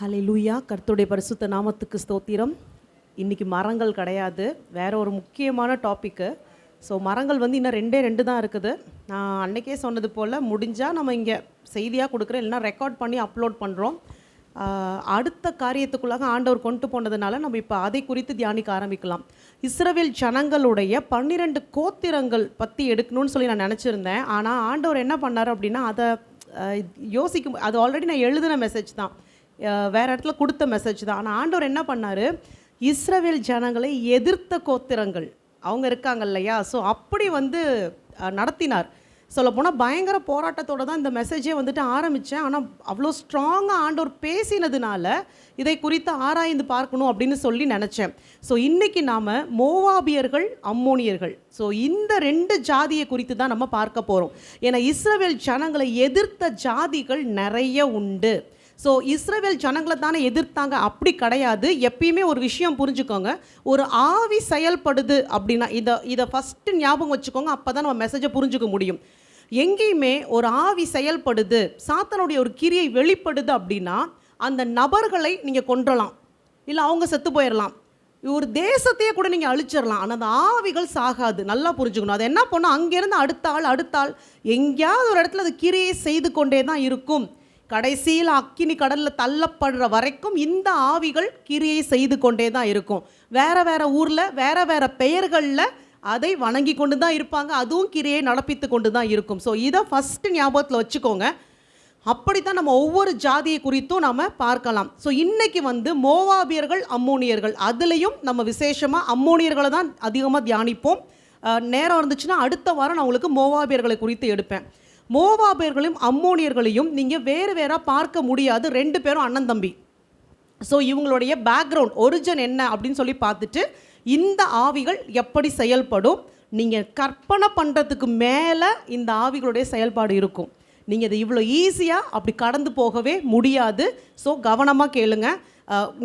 ஹல்லேலூயா. கர்த்தருடைய பரிசுத்த நாமத்துக்கு ஸ்தோத்திரம். இன்றைக்கி மரங்கள் கிடையாது, வேற ஒரு முக்கியமான டாப்பிக்கு. ஸோ மரங்கள் இன்னும் ரெண்டு தான் இருக்குது. நான் அன்றைக்கே சொன்னது போல் முடிஞ்சால் நம்ம இங்கே செய்தியாக கொடுக்குறேன், இல்லைனா ரெக்கார்ட் பண்ணி அப்லோட் பண்ணுறோம். அடுத்த காரியத்துக்குள்ளாக ஆண்டவர் கொண்டு போனதுனால நம்ம இப்போ அதை குறித்து தியானிக்க ஆரம்பிக்கலாம். இஸ்ரவேல் ஜனங்களுடைய 12 கோத்திரங்கள் பற்றி எடுக்கணும்னு சொல்லி நான் நினச்சிருந்தேன். ஆனால் ஆண்டவர் என்ன பண்ணார் அப்படின்னா, அதை யோசிக்கும், அது ஆல்ரெடி நான் எழுதின மெசேஜ் தான், வேறு இடத்துல கொடுத்த மெசேஜ் தான். ஆனால் ஆண்டவர் என்ன பண்ணார், இஸ்ரவேல் ஜனங்களை எதிர்த்த கோத்திரங்கள் அவங்க இருக்காங்க இல்லையா, ஸோ அப்படி நடத்தினார். சொல்லப்போனால் பயங்கர போராட்டத்தோடு தான் இந்த மெசேஜே ஆரம்பித்தேன். ஆனால் அவ்வளோ ஸ்ட்ராங்காக ஆண்டவர் பேசினதுனால இதை குறித்து ஆராய்ந்து பார்க்கணும் அப்படின்னு சொல்லி நினச்சேன். ஸோ இன்றைக்கி நாம் மோவாபியர்கள், அம்மோனியர்கள், ஸோ இந்த 2 ஜாதியை குறித்து தான் நம்ம பார்க்க போகிறோம். ஏன்னா இஸ்ரவேல் ஜனங்களை எதிர்த்த ஜாதிகள் நிறைய உண்டு. ஸோ இஸ்ரவேல் ஜனங்களை தானே எதிர்த்தாங்க, அப்படி கிடையாது. எப்பயுமே ஒரு விஷயம் புரிஞ்சுக்கோங்க, ஒரு ஆவி செயல்படுது அப்படின்னா இதை ஃபஸ்ட்டு ஞாபகம் வச்சுக்கோங்க, அப்போ தான் நம்ம மெசேஜை புரிஞ்சுக்க முடியும். எங்கேயுமே ஒரு ஆவி செயல்படுது, சாத்தானுடைய ஒரு கிரியை வெளிப்படுது அப்படின்னா அந்த நபர்களை நீங்கள் கொன்றலாம், இல்லை அவங்க செத்து போயிடலாம், ஒரு தேசத்தையே கூட நீங்கள் அழிச்சிடலாம். ஆனால் அந்த ஆவிகள் சாகாது, நல்லா புரிஞ்சுக்கணும். அது என்ன பண்ணால் அங்கேருந்து அடுத்த ஆள் எங்கேயாவது ஒரு இடத்துல அது கிரியை செய்து கொண்டே தான் இருக்கும். கடைசியில் அக்கினி கடலில் தள்ளப்படுற வரைக்கும் இந்த ஆவிகள் கிரியை செய்து கொண்டே தான் இருக்கும். வேறு ஊரில் வேறு பெயர்களில் அதை வணங்கி கொண்டு தான் இருப்பாங்க, அதுவும் கிரியை நடப்பித்து கொண்டு தான் இருக்கும். ஸோ இதை ஃபஸ்ட்டு ஞாபகத்தில் வச்சுக்கோங்க. அப்படி தான் நம்ம ஒவ்வொரு ஜாதியை குறித்தும் நம்ம பார்க்கலாம். ஸோ இன்றைக்கி மோவாபியர்கள், அம்மோனியர்கள், அதுலேயும் நம்ம விசேஷமாக அம்மோனியர்களை தான் அதிகமாக தியானிப்போம். நேரம் இருந்துச்சுன்னா அடுத்த வாரம் நான் உங்களுக்கு மோவாபியர்களை குறித்து எடுப்பேன். மோவாபியர்களையும் அம்மோனியர்களையும் நீங்கள் வேறாக பார்க்க முடியாது, 2 பேரும் அண்ணன் தம்பி. ஸோ இவங்களுடைய பேக்ரவுண்ட், ஒரிஜின் என்ன அப்படின்னு சொல்லி பார்த்துட்டு இந்த ஆவிகள் எப்படி செயல்படும், நீங்கள் கற்பனை பண்ணுறதுக்கு மேலே இந்த ஆவிகளுடைய செயல்பாடு இருக்கும். நீங்கள் இது இவ்வளோ ஈஸியாக அப்படி கடந்து போகவே முடியாது. ஸோ கவனமாக கேளுங்க,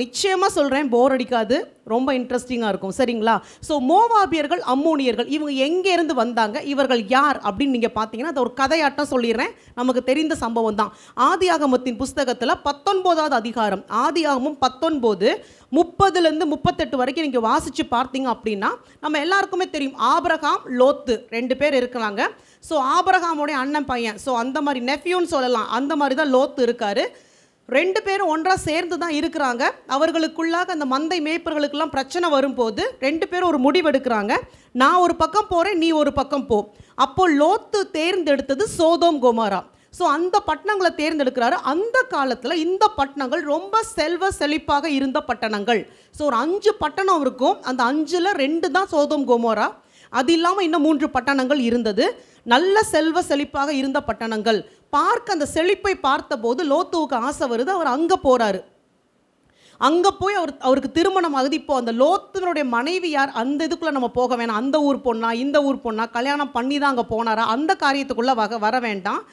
நிச்சயமாக சொல்கிறேன், போர் அடிக்காது, ரொம்ப இன்ட்ரெஸ்டிங்காக இருக்கும், சரிங்களா? ஸோ மோவாபியர்கள், அம்மோனியர்கள் இவங்க எங்கேருந்து வந்தாங்க, இவர்கள் யார் அப்படின்னு நீங்கள் பார்த்தீங்கன்னா அது ஒரு கதையாட்டம் சொல்லிடுறேன், நமக்கு தெரிந்த சம்பவம் தான். ஆதியாகமத்தின் புஸ்தகத்தில் 19வது அதிகாரம், ஆதியாகமம் 19 30லேருந்து 38 வரைக்கும் நீங்கள் வாசித்து பார்த்தீங்க அப்படின்னா நம்ம எல்லாருக்குமே தெரியும், ஆபிரகாம், லோத்து 2 பேர் இருக்கிறாங்க. ஸோ ஆபிரகாமுடைய அண்ணன் பையன், ஸோ அந்த மாதிரி நெஃப்யூன்னு சொல்லலாம், அந்த மாதிரி தான் லோத்து இருக்கார். 2 பேரும் ஒன்றாக சேர்ந்து தான் இருக்கிறாங்க. அவர்களுக்குள்ளாக அந்த மந்தை மேய்ப்பர்களுக்கெல்லாம் பிரச்சனை வரும்போது 2 பேரும் ஒரு முடிவெடுக்கிறாங்க, நான் ஒரு பக்கம் போகிறேன், நீ ஒரு பக்கம் போ. அப்போ லோத்து தேர்ந்தெடுத்தது சோதோம் கொமோரா. ஸோ அந்த பட்டணங்களை தேர்ந்தெடுக்கிறாரு. அந்த காலத்தில் இந்த பட்டணங்கள் ரொம்ப செல்வ செழிப்பாக இருந்த பட்டணங்கள். ஸோ ஒரு 5 பட்டணம் இருக்கும், அந்த 5ல் 2 தான் சோதோம் கொமோரா. அது இல்லாமல் இன்னும் 3 பட்டணங்கள் இருந்தது, நல்ல செல்வ செழிப்பாக இருந்த பட்டணங்கள். பார்க்க அந்த செழிப்பை பார்த்தபோது லோத்துவுக்கு ஆசை வருது, அவர் அங்கே போகிறாரு. அங்கே போய் அவருக்கு திருமணம் ஆகுது. இப்போ அந்த லோத்துனுடைய மனைவி யார், அந்த இதுக்குள்ளே நம்ம போக வேணாம். அந்த ஊர் பொண்ணா, இந்த ஊர் பொண்ணா, கல்யாணம் பண்ணி தான் அங்கே போனாரா, அந்த காரியத்துக்குள்ளே வர வேண்டாம்.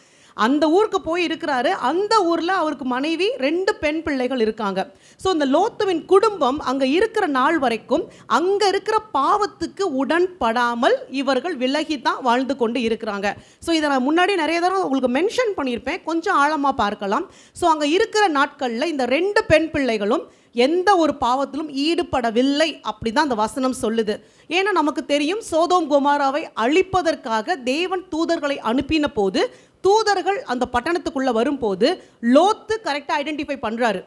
அந்த ஊருக்கு போய் இருக்கிறாரு. அந்த ஊரில் அவருக்கு மனைவி 2 பெண் பிள்ளைகள் இருக்காங்க. ஸோ இந்த லோத்துவின் குடும்பம் அங்கே இருக்கிற நாள் வரைக்கும் அங்கே இருக்கிற பாவத்துக்கு உடன்படாமல் இவர்கள் விலகி தான் வாழ்ந்து கொண்டு இருக்கிறாங்க. ஸோ இதை நான் முன்னாடி நிறைய தடவை உங்களுக்கு மென்ஷன் பண்ணியிருப்பேன், கொஞ்சம் ஆழமாக பார்க்கலாம். ஸோ அங்கே இருக்கிற நாட்களில் இந்த 2 பெண் பிள்ளைகளும் எந்த ஒரு பாவத்திலும் ஈடுபடவில்லை, அப்படி தான் அந்த வசனம் சொல்லுது. ஏன்னா நமக்கு தெரியும், சோதோம் கொமோராவை அழிப்பதற்காக தேவன் தூதர்களை அனுப்பின போது தூதர்கள் அந்த பட்டணத்துக்குள்ளே வரும்போது லோத்து கரெக்டாக ஐடென்டிஃபை பண்ணுறாரு.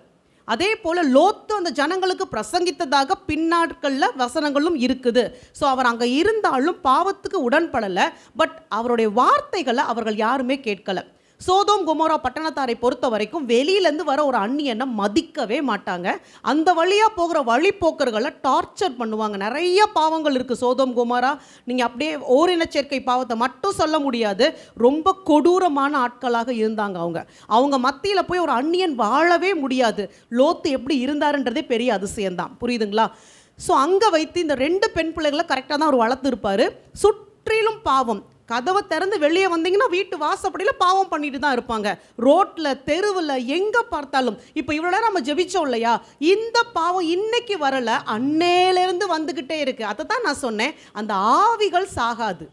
அதே போல் லோத்து அந்த ஜனங்களுக்கு பிரசங்கித்ததாக பின்னாட்களில் வசனங்களும் இருக்குது. ஸோ அவர் அங்கே இருந்தாலும் பாவத்துக்கு உடன்படலை, பட் அவருடைய வார்த்தைகளை அவர்கள் யாருமே கேட்கலை. சோதோம் கொமோரா பட்டணத்தாரை பொறுத்த வரைக்கும் வெளியிலேருந்து வர ஒரு அந்நியனை மதிக்கவே மாட்டாங்க. அந்த வழியாக போகிற வழிப்போக்கர்களை டார்ச்சர் பண்ணுவாங்க. நிறைய பாவங்கள் இருக்குது சோதோம் கொமோரா. நீங்கள் அப்படியே ஓரின சேர்க்கை பாவத்தை மட்டும் சொல்ல முடியாது, ரொம்ப கொடூரமான ஆட்களாக இருந்தாங்க. அவங்க மத்தியில் போய் ஒரு அந்நியன் வாழவே முடியாது. லோத்து எப்படி இருந்தாருன்றதே பெரிய அதிசயம்தான், புரியுதுங்களா? ஸோ அங்கே வைத்து இந்த 2 பெண் பிள்ளைகளை கரெக்டாக தான் அவர் வளர்த்துருப்பார். சுற்றிலும் பாவம், கதவை திறந்து வெளியே வந்தீங்கன்னா வீட்டு வாசப்படியில் பாவம் பண்ணிட்டு தான் இருப்பாங்க, ரோட்டில், தெருவில், எங்கே பார்த்தாலும். இப்போ இவ்வளோ நேரம் நம்ம ஜெபிச்சோம் இல்லையா, இந்த பாவம் இன்னைக்கு வரலை, அன்னையிலேருந்து வந்துக்கிட்டே இருக்குது. அதை தான் நான் சொன்னேன், அந்த ஆவிகள் சாகாது.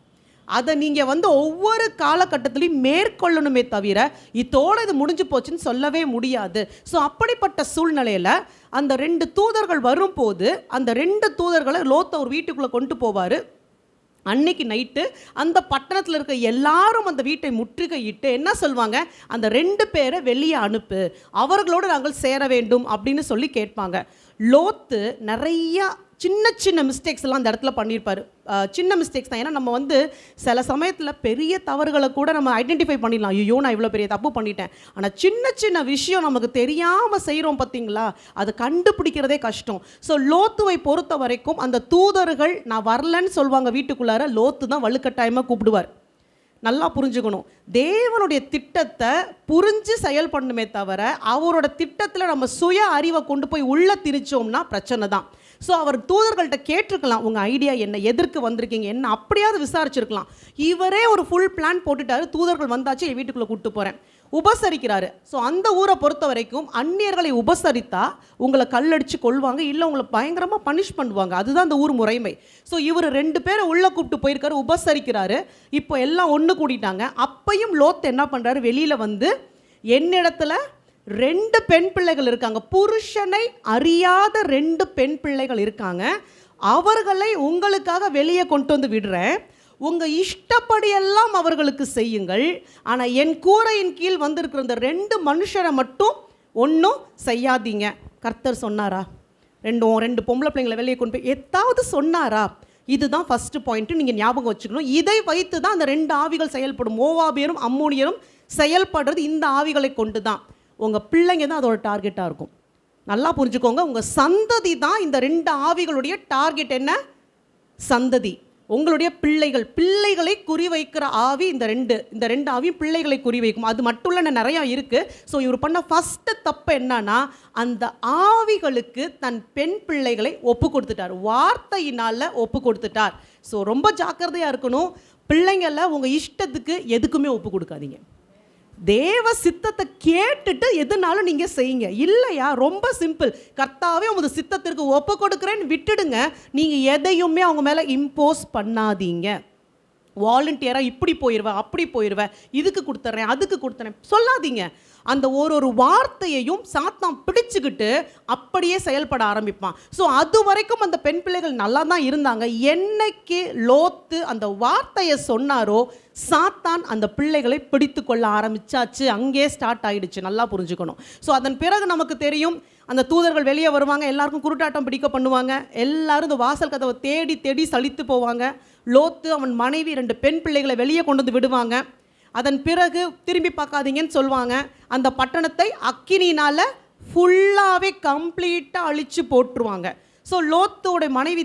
அதை நீங்கள் வந்து ஒவ்வொரு காலகட்டத்திலையும் மேற்கொள்ளணுமே தவிர இதோட இது முடிஞ்சு போச்சுன்னு சொல்லவே முடியாது. ஸோ அப்படிப்பட்ட சூழ்நிலையில் அந்த 2 தூதர்கள் வரும்போது அந்த 2 தூதர்களை லோத்தை ஒரு வீட்டுக்குள்ளே கொண்டு போவார். அன்னைக்கு நைட்டு அந்த பட்டணத்தில் இருக்க எல்லாரும் அந்த வீட்டை முற்றுகையிட்டு என்ன சொல்வாங்க, அந்த 2 பேரை வெளியே அனுப்பு, அவர்களோடு நாங்கள் சேர வேண்டும் அப்படின்னு சொல்லி கேட்பாங்க. லோத்து நிறையா சின்ன சின்ன மிஸ்டேக்ஸ் எல்லாம் அந்த இடத்துல பண்ணியிருப்பார். சின்ன மிஸ்டேக்ஸ் தான். ஏன்னா நம்ம வந்து சில சமயத்தில் பெரிய தவறுகளை கூட நம்ம ஐடென்டிஃபை பண்ணிடலாம், ஐயோ நான் இவ்வளோ பெரிய தப்பு பண்ணிட்டேன். ஆனால் சின்ன சின்ன விஷயம் நமக்கு தெரியாமல் செய்கிறோம் பார்த்தீங்களா, அதை கண்டுபிடிக்கிறதே கஷ்டம். ஸோ லோத்துவை பொறுத்த வரைக்கும் அந்த தூதர்கள் நான் வரலன்னு சொல்லுவாங்க வீட்டுக்குள்ளார, லோத்து தான் வலுக்கட்டாயமாக கூப்பிடுவார். நல்லா புரிஞ்சுக்கணும், தேவனுடைய திட்டத்தை புரிஞ்சு செயல்படணுமே தவிர அவரோட திட்டத்தில் நம்ம சுய அறிவை கொண்டு போய் உள்ளே திணிச்சோம்னா பிரச்சனை தான். ஸோ அவர் தூதர்கள்ட்ட கேட்டிருக்கலாம், உங்கள் ஐடியா என்ன, எதற்கு வந்திருக்கீங்க என்ன, அப்படியாவது விசாரிச்சிருக்கலாம். இவரே ஒரு ஃபுல் பிளான் போட்டுட்டாரு, தூதர்கள் வந்தாச்சு என் வீட்டுக்குள்ளே கூப்பிட்டு போகிறேன், உபசரிக்கிறாரு. ஸோ அந்த ஊரை பொறுத்த வரைக்கும் அந்நியர்களை உபசரித்தா உங்களை கல்லடிச்சு கொள்வாங்க, இல்லை உங்களை பயங்கரமாக பனிஷ் பண்ணுவாங்க. அதுதான் அந்த ஊர் முறைமை. ஸோ இவர் 2 பேரை உள்ளே கூப்பிட்டு போயிருக்காரு, உபசரிக்கிறாரு. இப்போ எல்லாம் ஒன்று கூட்டிட்டாங்க. அப்பையும் லோத் என்ன பண்ணுறாரு, வெளியில் வந்து என்னிடத்துல 2 பெண் பிள்ளைகள் இருக்காங்க, புருஷனை அறியாத 2 பெண் பிள்ளைகள் இருக்காங்க, அவர்களை உங்களுக்காக வெளியே கொண்டு வந்து விடுறேன், உங்கள் இஷ்டப்படியெல்லாம் அவர்களுக்கு செய்யுங்கள். ஆனால் என் கூரையின் கீழ் வந்திருக்கிற இந்த 2 மனுஷரை மட்டும் ஒன்றும் செய்யாதீங்க. கர்த்தர் சொன்னாரா? 2 பொம்பளை பிள்ளைங்களை வெளியே கொண்டு போய் எதாவது சொன்னாரா? இதுதான் ஃபஸ்ட்டு பாயிண்ட்டு, நீங்கள் ஞாபகம் வச்சுக்கணும். இதை வைத்து தான் அந்த 2 ஆவிகள் செயல்படும். மோவாபியரும் அம்மோனியரும் செயல்படுறது இந்த ஆவிகளை கொண்டு தான். உங்கள் பிள்ளைங்க தான் அதோட டார்கெட்டாக இருக்கும். நல்லா புரிஞ்சுக்கோங்க, உங்கள் சந்ததி தான் இந்த 2 ஆவிகளுடைய டார்கெட். என்ன சந்ததி? உங்களுடைய பிள்ளைகள். பிள்ளைகளை குறிவைக்கிற ஆவி இந்த 2 ஆவியும் பிள்ளைகளை குறிவைக்கும். அது மட்டும் இல்லை, நிறையா இருக்குது. ஸோ இவர் பண்ண ஃபஸ்ட்டு தப்பு என்னன்னா, அந்த ஆவிகளுக்கு தன் பெண் பிள்ளைகளை ஒப்பு கொடுத்துட்டார், வார்த்தையினால் ஒப்பு கொடுத்துட்டார். ஸோ ரொம்ப ஜாக்கிரதையாக இருக்கணும். பிள்ளைங்கள உங்கள் இஷ்டத்துக்கு எதுக்குமே ஒப்பு கொடுக்காதீங்க. தேவ சித்தத்தை கேட்டுட்டு எதுனாலும் நீங்கள் செய்யுங்க. இல்லையா, ரொம்ப சிம்பிள், கர்த்தாவே உமது சித்தத்திற்கு ஒப்பு கொடுக்குறேன்னு விட்டுடுங்க. நீங்கள் எதையுமே அவங்க மேலே இம்போஸ் பண்ணாதீங்க. வாலண்டியராக இப்படி போயிடுவேன், அப்படி போயிடுவேன், இதுக்கு கொடுத்துட்றேன், அதுக்கு கொடுத்துறேன் சொல்லாதீங்க. அந்த ஒரு வார்த்தையையும் சாத்தான் பிடிச்சுக்கிட்டு அப்படியே செயல்பட ஆரம்பிப்பான். ஸோ அது வரைக்கும் அந்த பெண் பிள்ளைகள் நல்லா தான் இருந்தாங்க. என்னைக்கு லோத்து அந்த வார்த்தையை சொன்னாரோ சாத்தான் அந்த பிள்ளைகளை பிடித்து கொள்ள ஆரம்பிச்சாச்சு. அங்கே ஸ்டார்ட் ஆகிடுச்சு. நல்லா புரிஞ்சுக்கணும். ஸோ அதன் பிறகு நமக்கு தெரியும், அந்த தூதர்கள் வெளியே வருவாங்க, எல்லாருக்கும் குருட்டாட்டம் பிடிக்க பண்ணுவாங்க, எல்லாரும் இந்த வாசல் கதவை தேடி தேடி சலித்து போவாங்க. லோத்து அவன் மனைவி 2 பெண் பிள்ளைகளை வெளியே கொண்டு வந்து விடுவாங்க. அதன் பிறகு திரும்பி பார்க்காதீங்கன்னு சொல்லுவாங்க. அந்த பட்டணத்தை அக்கினினால் ஃபுல்லாகவே கம்ப்ளீட்டாக அழித்து போட்டுருவாங்க. ஸோ லோத்தோட மனைவி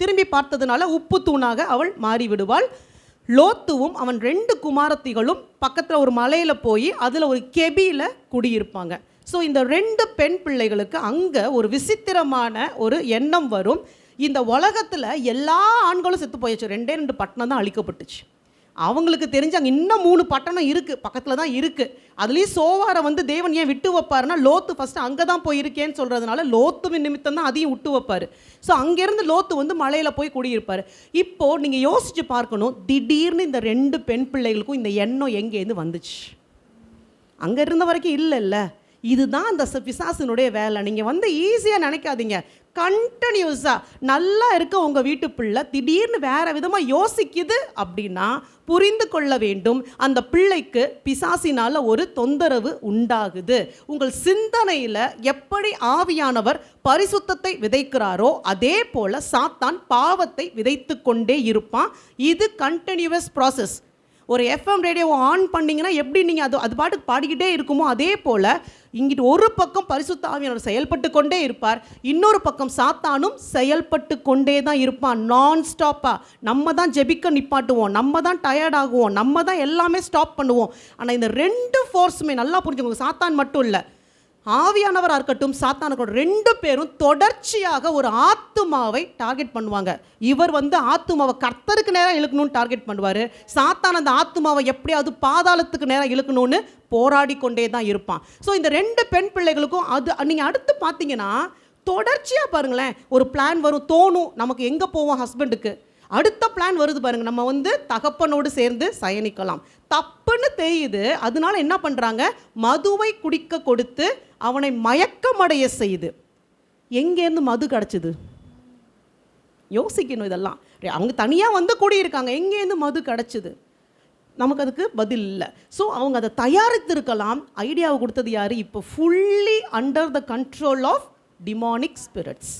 திரும்பி பார்த்ததுனால உப்பு தூணாக அவள் மாறி விடுவாள். லோத்துவும் அவன் 2 குமாரத்திகளும் பக்கத்தில் ஒரு மலையில் போய் அதில் ஒரு கெபியில் குடியிருப்பாங்க. ஸோ இந்த 2 பெண் பிள்ளைகளுக்கு அங்கே ஒரு விசித்திரமான ஒரு எண்ணம் வரும். இந்த உலகத்தில் எல்லா ஆண்களும் செத்து போயாச்சு, 2 பட்டணம் தான் அழிக்கப்பட்டுச்சு. அவங்களுக்கு தெரிஞ்சு அங்கே இன்னும் 3 பட்டணம் இருக்குது, பக்கத்தில் தான் இருக்குது. அதுலேயும் சோவாரை வந்து தேவன் ஏன் விட்டு வைப்பாருன்னா, லோத்து ஃபஸ்ட்டு அங்கே தான் போயிருக்கேன்னு சொல்கிறதுனால லோத்துவின் நிமித்தம் தான் அதையும் விட்டு வைப்பார். ஸோ அங்கேருந்து லோத்து வந்து மலையில் போய் குடியிருப்பார். இப்போது நீங்கள் யோசித்து பார்க்கணும், திடீர்னு இந்த 2 பெண் பிள்ளைகளுக்கும் இந்த எண்ணம் எங்கேருந்து வந்துச்சு? அங்கே இருந்த வரைக்கும் இல்லைல்ல. இதுதான் அந்த பிசாசினுடைய வேலை. நீங்கள் வந்து ஈஸியாக நினைக்காதீங்க. கண்டினியூஸாக நல்லா இருக்க உங்கள் வீட்டு பிள்ளை திடீர்னு வேறு விதமாக யோசிக்குது அப்படின்னா புரிந்து கொள்ள வேண்டும், அந்த பிள்ளைக்கு பிசாசினால் ஒரு தொந்தரவு உண்டாகுது. உங்கள் சிந்தனையில் எப்படி ஆவியானவர் பரிசுத்தத்தை விதைக்கிறாரோ அதே போல் சாத்தான் பாவத்தை விதைத்து கொண்டே இருப்பான். இது கண்டினியூவஸ் ப்ராசஸ். ஒரு எஃப்எம் ரேடியோவை ஆன் பண்ணிங்கன்னா எப்படி நீங்கள் அது பாட்டுக்கு பாடிக்கிட்டே இருக்குமோ அதே போல் இங்கிட்டு ஒரு பக்கம் பரிசுத்த ஆவியானவர் செயல்பட்டு கொண்டே இருப்பார், இன்னொரு பக்கம் சாத்தானும் செயல்பட்டு கொண்டே தான் இருப்பான் நான் ஸ்டாப்பாக. நம்ம தான் ஜெபிக்க நிப்பாட்டுவோம், நம்ம தான் டயர்ட் ஆகுவோம், நம்ம தான் எல்லாமே ஸ்டாப் பண்ணுவோம். ஆனால் இந்த 2 ஃபோர்ஸுமே நல்லா புரிஞ்சுக்கோங்க, சாத்தான் மட்டும் இல்லை, ஆவியானவராக இருக்கட்டும் சாத்தானுக்கு 2 பேரும் தொடர்ச்சியாக ஒரு ஆத்துமாவை டார்கெட் பண்ணுவாங்க. இவர் வந்து ஆத்துமாவை கர்த்தருக்கு நேரம் இழுக்கணும்னு டார்கெட் பண்ணுவார், சாத்தான் அந்த ஆத்துமாவை எப்படியாவது பாதாளத்துக்கு நேரம் இழுக்கணும்னு போராடி கொண்டே தான் இருப்பான். ஸோ இந்த 2 பெண் பிள்ளைகளுக்கும் அது நீங்கள் அடுத்து பார்த்தீங்கன்னா தொடர்ச்சியாக பாருங்களேன், ஒரு பிளான் வரும், தோணும் நமக்கு எங்கே போவோம் ஹஸ்பண்டுக்கு, அடுத்த பிளான் வருது பாருங்க, நம்ம வந்து தகப்பனோடு சேர்ந்து சயனிக்கலாம். தப்புன்னு தெரியுது, அதனால என்ன பண்ணுறாங்க, மதுவை குடிக்க கொடுத்து அவனை மயக்கமடைய செய்து. எங்கேருந்து மது கிடச்சிது யோசிக்கணும். இதெல்லாம் அவங்க தனியாக வந்து கூடியிருக்காங்க, எங்கேருந்து மது கிடச்சிது, நமக்கு அதுக்கு பதில் இல்லை. ஸோ அவங்க அதை தயாரித்திருக்கலாம். ஐடியாவை கொடுத்தது யார்? இப்போ fully under the control of demonic spirits.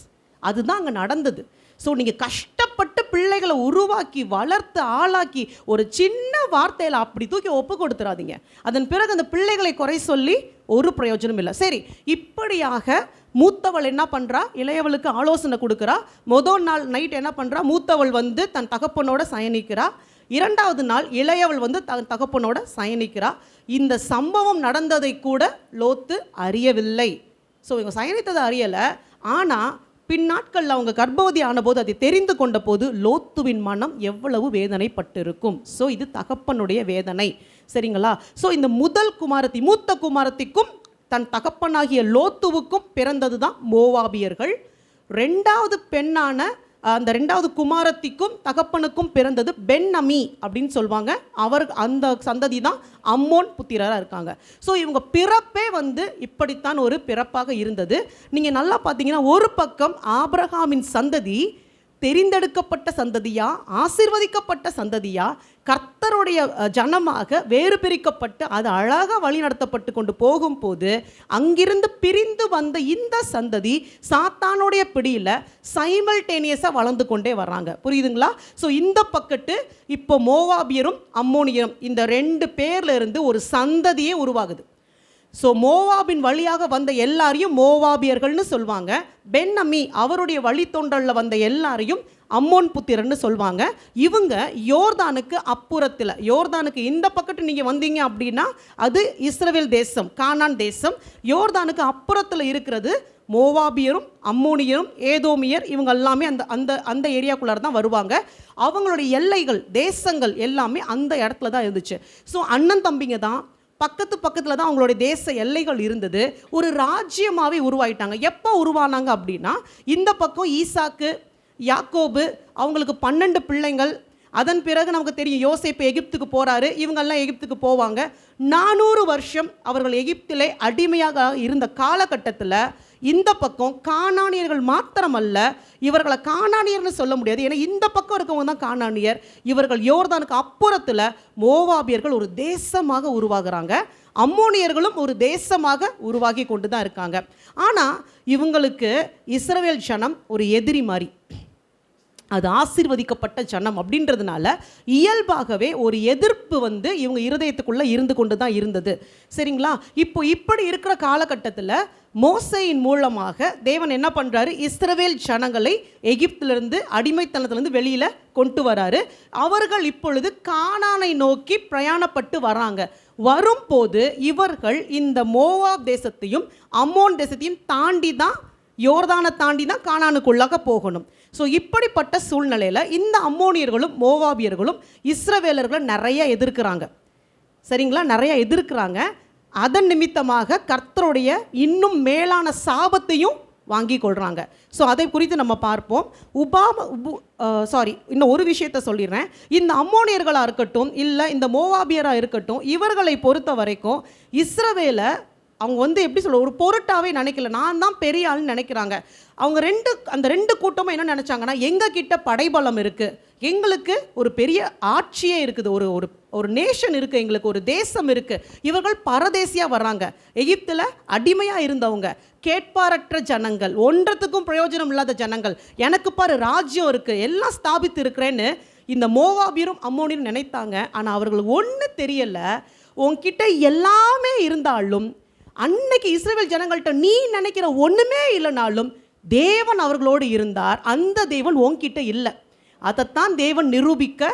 அதுதான் அங்கே நடந்தது. ஸோ நீங்கள் கஷ்டப்பட்டு பிள்ளைகளை உருவாக்கி வளர்த்து ஆளாக்கி ஒரு சின்ன வார்த்தையில் அப்படி தூக்கி ஒப்பு கொடுத்துடாதீங்க. அதன் பிறகு அந்த பிள்ளைகளை குறை சொல்லி ஒரு பிரயோஜனம் இல்லை. சரி, இப்படியாக மூத்தவள் என்ன பண்ணுறா, இளையவளுக்கு ஆலோசனை கொடுக்குறா. முதல் நாள் நைட் என்ன பண்ணுறா, மூத்தவள் வந்து தன் தகப்பனோட சயனிக்கிறா. இரண்டாவது நாள் இளையவள் வந்து தன் தகப்பனோட சயனிக்கிறா. இந்த சம்பவம் நடந்ததை கூட லோத்து அறியவில்லை. ஸோ இவங்க சயனித்ததை அறியலை. ஆனால் பின்னாட்களில் அவங்க கர்ப்பவதி ஆனபோது அதை தெரிந்து கொண்ட போது லோத்துவின் மனம் எவ்வளவு வேதனைப்பட்டிருக்கும். ஸோ இது தகப்பனுடைய வேதனை. சரிங்களா? ஸோ இந்த முதல் குமாரத்தி, மூத்த குமாரத்திக்கும் தன் தகப்பனாகிய லோத்துவுக்கும் பிறந்தது தான் மோவாபியர்கள். ரெண்டாவது பெண்ணான அந்த ரெண்டாவது குமாரத்திக்கும் தகப்பனுக்கும் பிறந்தது பென்னமி அப்படின்னு சொல்லுவாங்க. அவர் அந்த சந்ததி தான் அம்மோன் புத்திரராக இருக்காங்க. ஸோ இவங்க பிறப்பே வந்து இப்படித்தான் ஒரு பிறப்பாக இருந்தது. நீங்கள் நல்லா பார்த்தீங்கன்னா, ஒரு பக்கம் ஆபிரகாமின் சந்ததி தெரிந்தெடுக்கப்பட்ட சந்ததியா, ஆசீர்வதிக்கப்பட்ட சந்ததியா, கர்த்தருடைய ஜனமாக வேறு பிரிக்கப்பட்டு அது அழகாக வழி நடத்தப்பட்டு கொண்டு போகும்போது அங்கிருந்து பிரிந்து வந்த இந்த சந்ததி சாத்தானுடைய பிடியில் சைமல்டேனியஸாக வளர்ந்து கொண்டே வர்றாங்க. புரியுதுங்களா? ஸோ இந்த பக்கத்து இப்போ மோவாபியரும் அம்மோனியரும் இந்த ரெண்டு பேர்ல இருந்து ஒரு சந்ததியே உருவாகுது. ஸோ மோவாபின் வழியாக வந்த எல்லாரையும் மோவாபியர்கள்னு சொல்லுவாங்க. பென்னமி அவருடைய வழித்தோன்றலில் வந்த எல்லாரையும் அம்மோன் புத்திரன்னு சொல்லுவாங்க. இவங்க யோர்தானுக்கு அப்புறத்தில், யோர்தானுக்கு இந்த பக்கத்து நீங்கள் வந்தீங்க அப்படின்னா அது இஸ்ரவேல் தேசம், கானான் தேசம். யோர்தானுக்கு அப்புறத்தில் இருக்கிறது மோவாபியரும் அம்மோனியரும் ஏதோமியர். இவங்க எல்லாமே அந்த அந்த அந்த ஏரியாக்குள்ளார தான் வருவாங்க. அவங்களுடைய எல்லைகள், தேசங்கள் எல்லாமே அந்த இடத்துல தான் இருந்துச்சு. ஸோ அண்ணன் தம்பிங்க தான், பக்கத்தில் தான் அவங்களுடைய தேச எல்லைகள் இருந்தது. ஒரு ராஜ்யமாகவே உருவாயிட்டாங்க. எப்போ உருவானாங்க அப்படின்னா, இந்த பக்கம் ஈசாக்கு, யாக்கோபு, அவங்களுக்கு 12 பிள்ளைங்கள். அதன் பிறகு நமக்கு தெரியும் யோசேப்பு எகிப்துக்கு போகிறாரு. இவங்கெல்லாம் எகிப்துக்கு போவாங்க. 400 வருஷம் அவர்கள் எகிப்திலே அடிமையாக இருந்த காலகட்டத்தில் இந்த பக்கம் கானானியர்கள் மாத்திரமல்ல, இவர்களை கானானியர்னு சொல்ல முடியாது, ஏன்னா இந்த பக்கம் இருக்கவங்க தான் கானானியர். இவர்கள் யோர்தானுக்கு அப்புறத்தில் மோவாபியர்கள் ஒரு தேசமாக உருவாகிறாங்க. அம்மோனியர்களும் ஒரு தேசமாக உருவாகி கொண்டு தான் இருக்காங்க. ஆனால் இவங்களுக்கு இஸ்ரவேல் ஜனம் ஒரு எதிரி மாதிரி. அது ஆசீர்வதிக்கப்பட்ட ஜனம் அப்படின்றதுனால இயல்பாகவே ஒரு எதிர்ப்பு வந்து இவங்க இருதயத்துக்குள்ளே இருந்து கொண்டு தான் இருந்தது. சரிங்களா? இப்போ இப்படி இருக்கிற காலகட்டத்தில் மோசேயின் மூலமாக தேவன் என்ன பண்ணுறாரு, இஸ்ரவேல் ஜனங்களை எகிப்திலிருந்து அடிமைத்தனத்திலிருந்து வெளியில் கொண்டு வராரு. அவர்கள் இப்பொழுது கானானை நோக்கி பிரயாணப்பட்டு வராங்க. வரும்போது இவர்கள் இந்த மோவாப் தேசத்தையும் அம்மோன் தேசத்தையும் தாண்டி தான், யோர்தானை தாண்டி தான் கானானுக்குள்ளாக போகணும். ஸோ இப்படிப்பட்ட சூழ்நிலையில் இந்த அம்மோனியர்களும் மோவாபியர்களும் இஸ்ரவேலர்களை நிறைய எதிர்க்கிறாங்க. சரிங்களா? நிறைய எதிர்க்கிறாங்க. அதன் நிமித்தமாக கர்த்தருடைய இன்னும் மேலான சாபத்தையும் வாங்கி கொள்கிறாங்க. ஸோ அதை குறித்து நம்ம பார்ப்போம். இன்னும் ஒரு விஷயத்தை சொல்லிடுறேன். இந்த அம்மோனியர்களாக இருக்கட்டும், இல்லை இந்த மோவாபியராக இருக்கட்டும், இவர்களை பொறுத்த வரைக்கும் இஸ்ரவேலை அவங்க வந்து எப்படி சொல்ல, ஒரு பொருட்டாவே நினைக்கல. நான் தான் பெரிய ஆள்னு நினைக்கிறாங்க. அவங்க அந்த ரெண்டு கூட்டமும் என்ன நினச்சாங்கன்னா, எங்கள் கிட்ட படைபலம் இருக்குது, எங்களுக்கு ஒரு பெரிய ஆட்சியே இருக்குது, ஒரு ஒரு ஒரு நேஷன் இருக்குது, எங்களுக்கு ஒரு தேசம் இருக்குது. இவர்கள் பரதேசியாக வர்றாங்க. எகிப்தில் அடிமையாக இருந்தவங்க, கேட்பாரற்ற ஜனங்கள், ஒன்றத்துக்கும் பிரயோஜனம் இல்லாத ஜனங்கள். எனக்கு பாரு ராஜ்யம் இருக்குது, எல்லாம் ஸ்தாபித்து இருக்கிறேன்னு இந்த மோவாபியரும் அம்மோனியரும் நினைத்தாங்க. ஆனால் அவர்களுக்கு ஒன்று தெரியலை, உன்கிட்ட எல்லாமே இருந்தாலும் அன்னைக்கு இஸ்ரவேல் ஜனங்கள்கிட்ட நீ நினைக்கிற ஒன்றுமே இல்லைனாலும் தேவன் அவர்களோடு இருந்தார். அந்த தேவன் உன்கிட்ட இல்லை. அதைத்தான் தேவன் நிரூபிக்க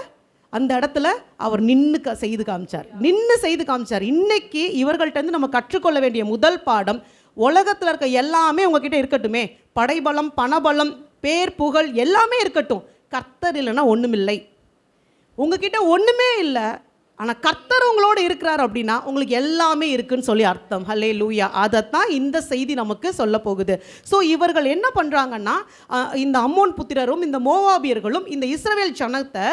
அந்த இடத்துல அவர் நின்று செய்து காமிச்சார். இன்னைக்கு இவர்கள்ட்ட நம்ம கற்றுக்கொள்ள வேண்டிய முதல் பாடம், உலகத்தில் இருக்க எல்லாமே உங்ககிட்ட இருக்கட்டுமே, படைபலம், பணபலம், பேர், புகழ் எல்லாமே இருக்கட்டும், கர்த்தர் இல்லைன்னா ஒன்றுமில்லை. உங்ககிட்ட ஒன்றுமே இல்லை, ஆனால் கர்த்தர் உங்களோடு இருக்கிறார் அப்படின்னா உங்களுக்கு எல்லாமே இருக்குன்னு சொல்லி அர்த்தம். ஹல்லேலூயா. அதைத்தான் இந்த செய்தி நமக்கு சொல்ல போகுது. ஸோ இவர்கள் என்ன பண்ணுறாங்கன்னா, இந்த அம்மோன் புத்திரரும் இந்த மோவாபியர்களும் இந்த இஸ்ரவேல் ஜனத்தை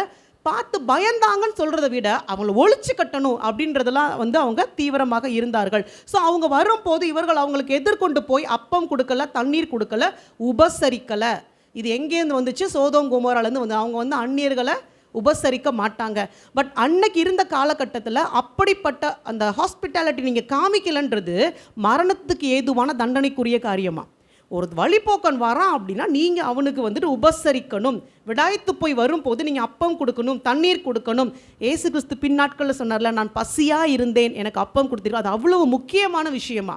பார்த்து பயந்தாங்கன்னு சொல்கிறத விட அவங்களை ஒழிச்சு கட்டணும் அப்படின்றதெல்லாம் அவங்க தீவிரமாக இருந்தார்கள். ஸோ அவங்க வரும்போது இவர்கள் அவங்களுக்கு எதிர்கொண்டு போய் அப்பம் கொடுக்கல, தண்ணீர் கொடுக்கல, உபசரிக்கலை. இது எங்கேருந்து வந்துச்சு? சோதோம் கொமோராலேருந்து வந்து. அவங்க அந்நியர்களை உபசரிக்க மாட்டாங்க. பட் அன்னைக்கு இருந்த காலகட்டத்தில் அப்படிப்பட்ட அந்த ஹாஸ்பிட்டாலிட்டி நீங்கள் காமிக்கலன்றது மரணத்துக்கு ஏதுவான தண்டனைக்குரிய காரியமாக. ஒரு வழிபோக்கன் வரான் அப்படின்னா நீங்கள் அவனுக்கு உபசரிக்கணும். விடாய்த்து போய் வரும்போது நீங்கள் அப்பம் கொடுக்கணும், தண்ணீர் கொடுக்கணும். ஏசு கிறிஸ்து பின்னாட்களில் சொன்னார்ல, நான் பசியாக இருந்தேன், எனக்கு அப்பம் கொடுத்துருக்கோம். அது அவ்வளவு முக்கியமான விஷயமா.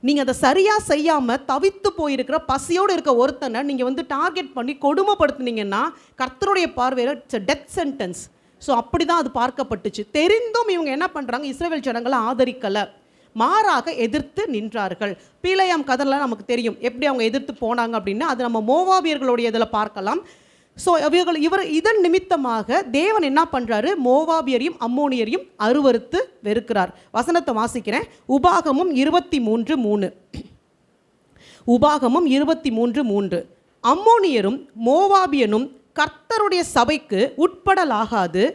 நீங்கள் அதை சரியாக செய்யாமல் தவித்து போயிருக்கிற பசியோடு இருக்க ஒருத்தனை நீங்கள் டார்கெட் பண்ணி கொடுமைப்படுத்துனீங்கன்னா கர்த்தருடைய பார்வையில் இட்ஸ் டெத் சென்டென்ஸ். ஸோ அப்படி தான் அது பார்க்கப்பட்டுச்சு. தெரிந்தும் இவங்க என்ன பண்ணுறாங்க, இஸ்ரவேல் ஜனங்களை ஆதரிக்கலை, மாறாக எதிர்த்து நின்றார்கள். பீலேயாம் கதைலாம் நமக்கு தெரியும் எப்படி அவங்க எதிர்த்து போனாங்க அப்படின்னு. அது நம்ம மோவாபியர்களுடைய இதில் பார்க்கலாம். ஸோ இதன் நிமித்தமாக தேவன் என்ன பண்ணுறாரு, மோவாபியரையும் அம்மோனியரையும் அருவருத்து வெறுக்கிறார். வசனத்தை வாசிக்கிறேன். உபாகமும் 23:3. உபாகமும் 23:3. அம்மோனியரும் மோவாபியனும் கர்த்தருடைய சபைக்கு உட்படலாகாது,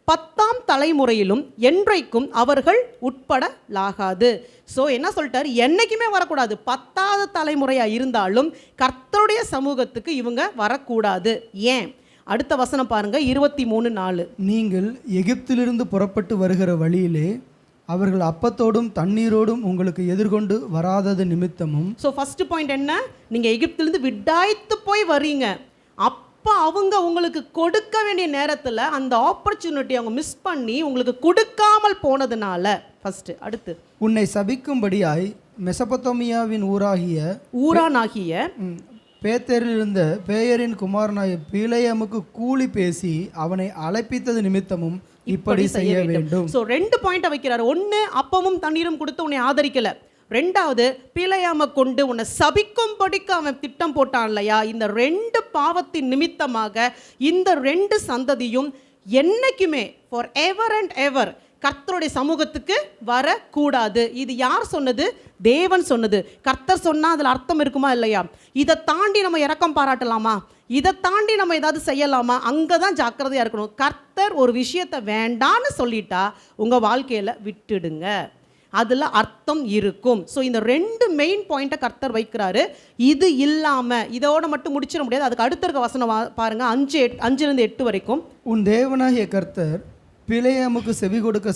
10ஆம் தலைமுறையிலும் என்றைக்கும் அவர்கள் உட்படலாகாது. ஸோ என்ன சொல்லிட்டாரு, என்னைக்குமே வரக்கூடாது. 10வது தலைமுறையாக இருந்தாலும் கர்த்தருடைய சமூகத்துக்கு இவங்க வரக்கூடாது. ஏன்? அடுத்த வசனம் பாருங்க, 23:4. நீங்கள் எகிப்திலிருந்து புறப்பட்டு வருகிற வழியிலே அவர்கள் அப்பத்தோடும் தண்ணீரோடும் உங்களுக்கு எதிர்கொண்டு வராதது நிமித்தமும். ஸோ ஃபர்ஸ்ட் பாயிண்ட் என்ன, நீங்கள் எகிப்திலிருந்து விடாய்த்து போய் வரீங்க. அப்போ அவங்க உங்களுக்கு கொடுக்க வேண்டிய நேரத்தில் அந்த ஆப்பர்ச்சுனிட்டி அவங்க மிஸ் பண்ணி உங்களுக்கு கொடுக்காமல் போனதுனால ஃபர்ஸ்ட். அடுத்து, உன்னை சபிக்கும்படியாய் மெசபத்தோமியாவின் ஊரானாகிய பேத்தேரில் இருந்த பேயரின் குமாரனாய பீலேயாமுக்கு கூலி பேசி அவனை அழைப்பித்தது நிமித்தமும் இப்படி செய்ய வேண்டும். ஸோ 2 பாயிண்ட் வைக்கிறார். ஒன்று, அப்பமும் தண்ணீரும் கொடுத்து உன்னை ஆதரிக்கல. 2வது, பீலேயாமை கொண்டு உன்னை சபிக்கும்படிக்கு அவன் திட்டம் போட்டான் இல்லையா. இந்த 2 பாவத்தின் நிமித்தமாக இந்த 2 சந்ததியும் என்னைக்குமே ஃபார் எவர் அண்ட் எவர் கர்த்தருடைய சமூகத்துக்கு வரக்கூடாது. இது யார் சொன்னது? தேவன் சொன்னது. கர்த்தர் சொன்னால் அதில் அர்த்தம் இருக்குமா இல்லையா? இதை தாண்டி நம்ம இரக்கம் பாராட்டலாமா? இதை தாண்டி நம்ம ஏதாவது செய்யலாமா? அங்கே தான் ஜாக்கிரதையாக இருக்கணும். கர்த்தர் ஒரு விஷயத்தை வேண்டான்னு சொல்லிட்டா உங்கள் வாழ்க்கையில் விட்டுடுங்க, அதில் அர்த்தம் இருக்கும். ஸோ இந்த 2 மெயின் பாயிண்ட்டை கர்த்தர் வைக்கிறாரு. இது இல்லாமல் இதோட மட்டும் முடிச்சிட முடியாது. அதுக்கு அடுத்த இருக்க வசனம் பாருங்க, 5-8 வரைக்கும். உன் தேவனாகிய கர்த்தர் பிலேயாமுக்கு செவி கொடுக்க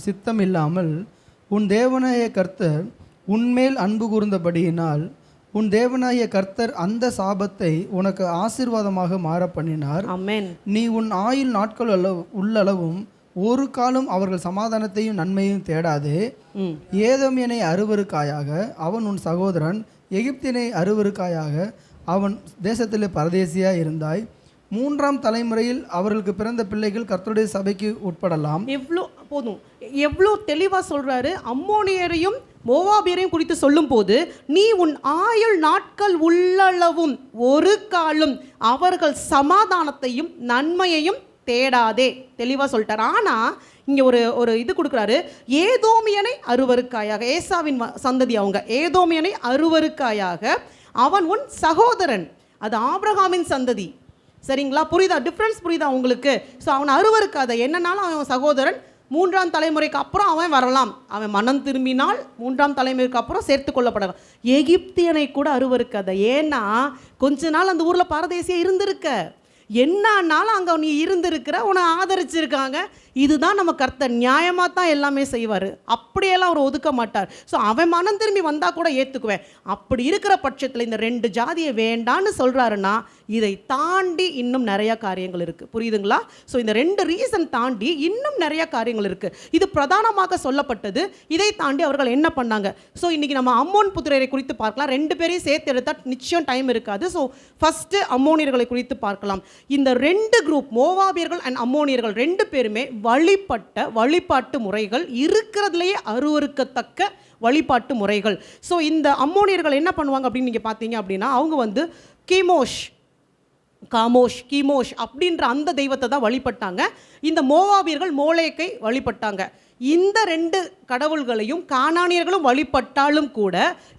சித்தம் இல்லாமல் உன் தேவனாகிய கர்த்தர் உன்மேல் அன்பு கூர்ந்தபடியினால் உன் தேவனாகிய கர்த்தர் அந்த சாபத்தை உனக்கு ஆசீர்வாதமாக மாற பண்ணினார். ஆமென். நீ உன் ஆயுள் நாட்கள் உள்ளளவும் ஒரு காலம் அவர்கள் சமாதானத்தையும் நன்மையும் தேடாதே. ஏதோமியனை அருவருக்காயாக அவன் உன் சகோதரன், எகிப்தினை அருவருக்காயாக அவன் தேசத்திலே பரதேசியாக இருந்தாய். 3ஆம் தலைமுறையில் அவர்களுக்கு பிறந்த பிள்ளைகள் கர்த்தருடைய சபைக்கு உட்படலாம். எவ்வளோ தெளிவாக சொல்கிறாரு. அம்மோனியரையும் மோவாபியரையும் குறித்து சொல்லும் போது, நீ உன் ஆயுள் நாட்கள் உள்ளளவும் ஒரு காலம் அவர்கள் சமாதானத்தையும் நன்மையையும் தேடாதே, தெளிவாக சொல்லிட்டார். ஆனால் இங்கே ஒரு இது கொடுக்குறாரு, ஏதோமியனை அருவருக்காயாக, ஏசாவின் சந்ததி அவங்க, ஏதோமியனை அருவருக்காயாக அவன் உன் சகோதரன், அது ஆபிரகாமின் சந்ததி. சரிங்களா? புரியுதா? டிஃப்ரென்ஸ் புரியுதா உங்களுக்கு? ஸோ அவன் அருவருக்காத, என்னன்னாலும் அவன் சகோதரன். 3ஆம் தலைமுறைக்கு அப்புறம் அவன் வரலாம், அவன் மனம் திரும்பினால் 3ஆம் தலைமுறைக்கு அப்புறம் சேர்த்து கொள்ளப்படலாம். எகிப்தியனை கூட அருவருக்காத, ஏன்னா கொஞ்ச நாள் அந்த ஊரில் பரதேசியாக இருந்திருக்க, என்னானாலும் அங்கே நீ இருந்திருக்கிற, உன்னை ஆதரிச்சிருக்காங்க. இதுதான் நம்ம கர்த்தர் நியாயமாக தான் எல்லாமே செய்வார். அப்படியெல்லாம் அவர் ஒதுக்க மாட்டார். ஸோ அவன் மனம் திரும்பி வந்தால் கூட ஏற்றுக்குவேன். அப்படி இருக்கிற பட்சத்தில் இந்த 2 ஜாதியை வேண்டான்னு சொல்கிறாருன்னா இதை தாண்டி இன்னும் நிறையா காரியங்கள் இருக்குது. புரியுதுங்களா? ஸோ இந்த 2 ரீசன் தாண்டி இன்னும் நிறையா காரியங்கள் இருக்குது. இது பிரதானமாக சொல்லப்பட்டது. இதை தாண்டி அவர்கள் என்ன பண்ணாங்க? ஸோ இன்றைக்கி நம்ம அம்மோன் புத்திரரை குறித்து பார்க்கலாம். 2 பேரையும் சேர்த்து எடுத்தால் நிச்சயம் டைம் இருக்காது. ஸோ ஃபஸ்ட்டு அம்மோனியர்களை குறித்து பார்க்கலாம். இந்த 2 குரூப், மோவாபியர்கள் அண்ட் அம்மோனியர்கள் 2 பேருமே வழிபாட்டு முறைகள் இருக்கிறதுலேயே அருவருக்கத்தக்க வழிபாட்டு முறைகள். ஸோ இந்த அம்மோனியர்கள் என்ன பண்ணுவாங்க அப்படின்னு நீங்கள் பார்த்தீங்க அப்படின்னா, அவங்க கீமோஷ் காமோஷ் கீமோஷ் அப்படின்ற அந்த தெய்வத்தை தான் வழிபட்டாங்க. இந்த மோவாபியர்கள் மோளேக்கை வழிபட்டாங்க. இந்த 2 கடவுள்களையும் கானானியர்களும் வழிபட்டாலும் கூட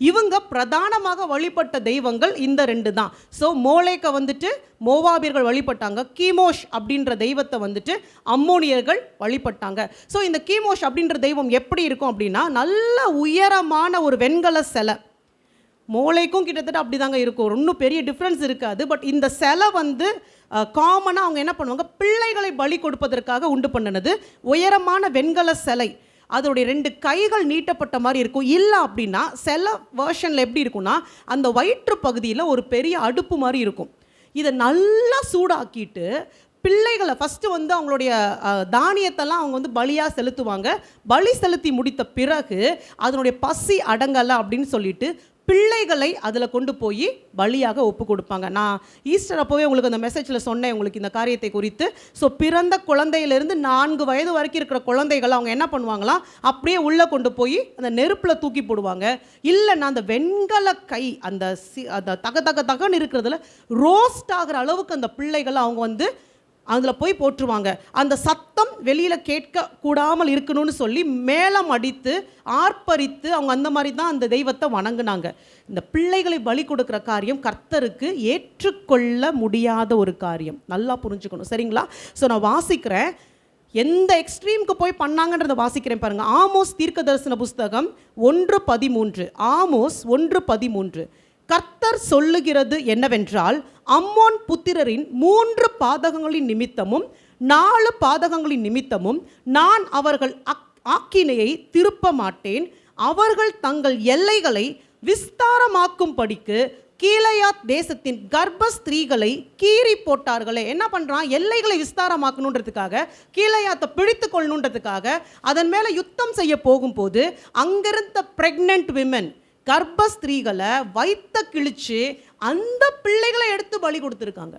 இவங்க பிரதானமாக வழிபட்ட தெய்வங்கள் இந்த 2 தான். ஸோ மோளேக்கை வந்துட்டு மோவாபியர்கள் வழிபட்டாங்க, கீமோஷ் அப்படின்ற தெய்வத்தை வந்துட்டு அம்மோனியர்கள் வழிபட்டாங்க. ஸோ இந்த கீமோஷ் அப்படின்ற தெய்வம் எப்படி இருக்கும் அப்படின்னா, நல்ல உயரமான ஒரு வெண்கல சிலை. மோளைக்கும் கிட்டத்தட்ட அப்படி தாங்க இருக்கும், இன்னும் பெரிய டிஃப்ரென்ஸ் இருக்காது. பட் இந்த சிலை வந்து காமனாக அவங்க என்ன பண்ணுவாங்க, பிள்ளைகளை பலி கொடுப்பதற்காக உண்டு பண்ணினது. உயரமான வெண்கல சிலை, அதோடைய 2 கைகள் நீட்டப்பட்ட மாதிரி இருக்கும். இல்லை அப்படின்னா சில வேர்ஷனில் எப்படி இருக்கும்னா, அந்த வயிற்று பகுதியில் ஒரு பெரிய அடுப்பு மாதிரி இருக்கும். இதை நல்லா சூடாக்கிட்டு பிள்ளைகளை ஃபஸ்ட்டு வந்து அவங்களுடைய தானியத்தெல்லாம் அவங்க வந்து பலியாக செலுத்துவாங்க. பலி செலுத்தி முடித்த பிறகு அதனுடைய பசி அடங்கலை அப்படின்னு சொல்லிட்டு பிள்ளைகளை அதில் கொண்டு போய் பலியாக ஒப்பு கொடுப்பாங்க. நான் ஈஸ்டர் அப்போவே உங்களுக்கு அந்த மெசேஜில் சொன்னேன் உங்களுக்கு இந்த காரியத்தை குறித்து. ஸோ பிறந்த குழந்தையிலேருந்து 4 வயது வரைக்கும் இருக்கிற குழந்தைகளை அவங்க என்ன பண்ணுவாங்களாம், அப்படியே உள்ளே கொண்டு போய் அந்த நெருப்பில் தூக்கி போடுவாங்க. இல்லைன்னா அந்த வெண்கல கை அந்த தகன்னு இருக்கிறதுல ரோஸ்ட் ஆகிற அளவுக்கு அந்த பிள்ளைகளை அவங்க வந்து அதில் போய் போட்டுருவாங்க. அந்த சத்தம் வெளியில் கேட்க கூடாமல் இருக்கணும்னு சொல்லி மேளம் அடித்து ஆர்ப்பரித்து அவங்க அந்த மாதிரி தான் அந்த தெய்வத்தை வணங்குனாங்க. இந்த பிள்ளைகளை பலி கொடுக்குற காரியம் கர்த்தருக்கு ஏற்றுக்கொள்ள முடியாத ஒரு காரியம், நல்லா புரிஞ்சுக்கணும், சரிங்களா? ஸோ நான் வாசிக்கிறேன், எந்த எக்ஸ்ட்ரீமுக்கு போய் பண்ணாங்கன்றதை வாசிக்கிறேன் பாருங்க. ஆமோஸ் தீர்க்க தரிசன புஸ்தகம் 1:13. ஆமோஸ் 1:13. கர்த்தர் சொல்லுகிறது என்னவென்றால், அம்மோன் புத்திரரின் 3 பாதகங்களின் நிமித்தமும் 4 பாதகங்களின் நிமித்தமும் நான் அவர்கள் ஆக்கினையை திருப்ப மாட்டேன். அவர்கள் தங்கள் எல்லைகளை விஸ்தாரமாக்கும்படிக்கு கீலேயாத் தேசத்தின் கர்ப்ப ஸ்திரீகளை கீறி போட்டார்களே. என்ன பண்ணுறான், எல்லைகளை விஸ்தாரமாக்கணுன்றதுக்காக, கீலேயாத்தை பிடித்து கொள்ளணுன்றதுக்காக அதன் மேலே யுத்தம் செய்ய போகும்போது அங்கிருந்த பிரெக்னென்ட் விமன் கர்ப்ப ஸ்திரீகளை வைத்த கிழிச்சு அந்த பிள்ளைகளை எடுத்து பலி கொடுத்துருக்காங்க.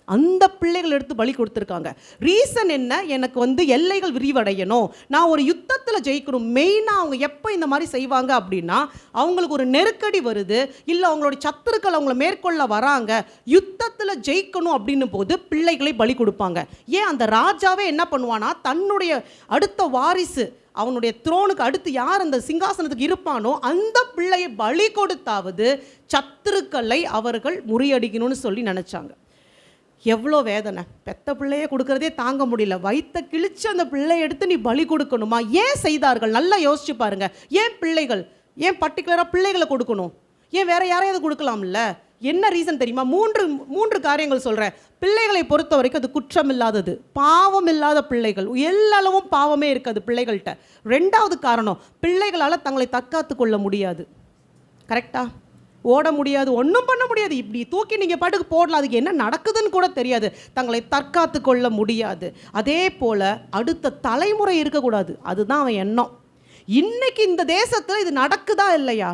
அந்த பிள்ளைகள் எடுத்து பலி கொடுத்துருக்காங்க. ரீசன் என்ன, எனக்கு வந்து எல்லைகள் விரிவடையணும், நான் ஒரு யுத்தத்தில் ஜெயிக்கணும். மெயினாக அவங்க எப்போ இந்த மாதிரி செய்வாங்க அப்படின்னா, அவங்களுக்கு ஒரு நெருக்கடி வருது, இல்லை அவங்களோட சத்துருக்கள் அவங்கள மேற்கொள்ள வராங்க, யுத்தத்தில் ஜெயிக்கணும் அப்படின்னு போது பிள்ளைகளை பலி கொடுப்பாங்க. ஏன், அந்த ராஜாவே என்ன பண்ணுவானா, தன்னுடைய அடுத்த வாரிசு, அவனுடைய த்ரோனுக்கு அடுத்து யார் அந்த சிங்காசனத்துக்கு இருப்பானோ அந்த பிள்ளையை பலி கொடுத்தாவது சத்துருக்களை அவர்கள் முறியடிக்கணும்னு சொல்லி நினச்சாங்க. எவ்வளோ வேதனை, பெத்த பிள்ளையை கொடுக்கறதே தாங்க முடியல, வைத்த கிழிச்சு அந்த பிள்ளையை எடுத்து நீ பலி கொடுக்கணுமா? ஏன் செய்தார்கள்? நல்லா யோசிச்சு பாருங்க. ஏன் பிள்ளைகள், ஏன் பர்டிகுலராக பிள்ளைகளை கொடுக்கணும்? ஏன் வேற யாரையாவது கொடுக்கலாம்ல? என்ன ரீசன் தெரியுமா? மூன்று காரியங்கள் சொல்கிறேன். பிள்ளைகளை பொறுத்த வரைக்கும் அது குற்றம் இல்லாதது, பாவம் இல்லாத பிள்ளைகள், எல்லாளவும் பாவமே இருக்காது பிள்ளைகள்கிட்ட. 2வது காரணம், பிள்ளைகளால் தங்களை தற்காத்து கொள்ள முடியாது. கரெக்டா? ஓட முடியாது, ஒன்றும் பண்ண முடியாது, இப்படி தூக்கி நீங்கள் பாட்டுக்கு போடலாம், அதுக்கு என்ன நடக்குதுன்னு கூட தெரியாது, தங்களை தற்காத்து கொள்ள முடியாது. அதே போல் அடுத்த தலைமுறை இருக்கக்கூடாது, அதுதான் அவன் எண்ணம். இன்னைக்கு இந்த தேசத்தில் இது நடக்குதா இல்லையா?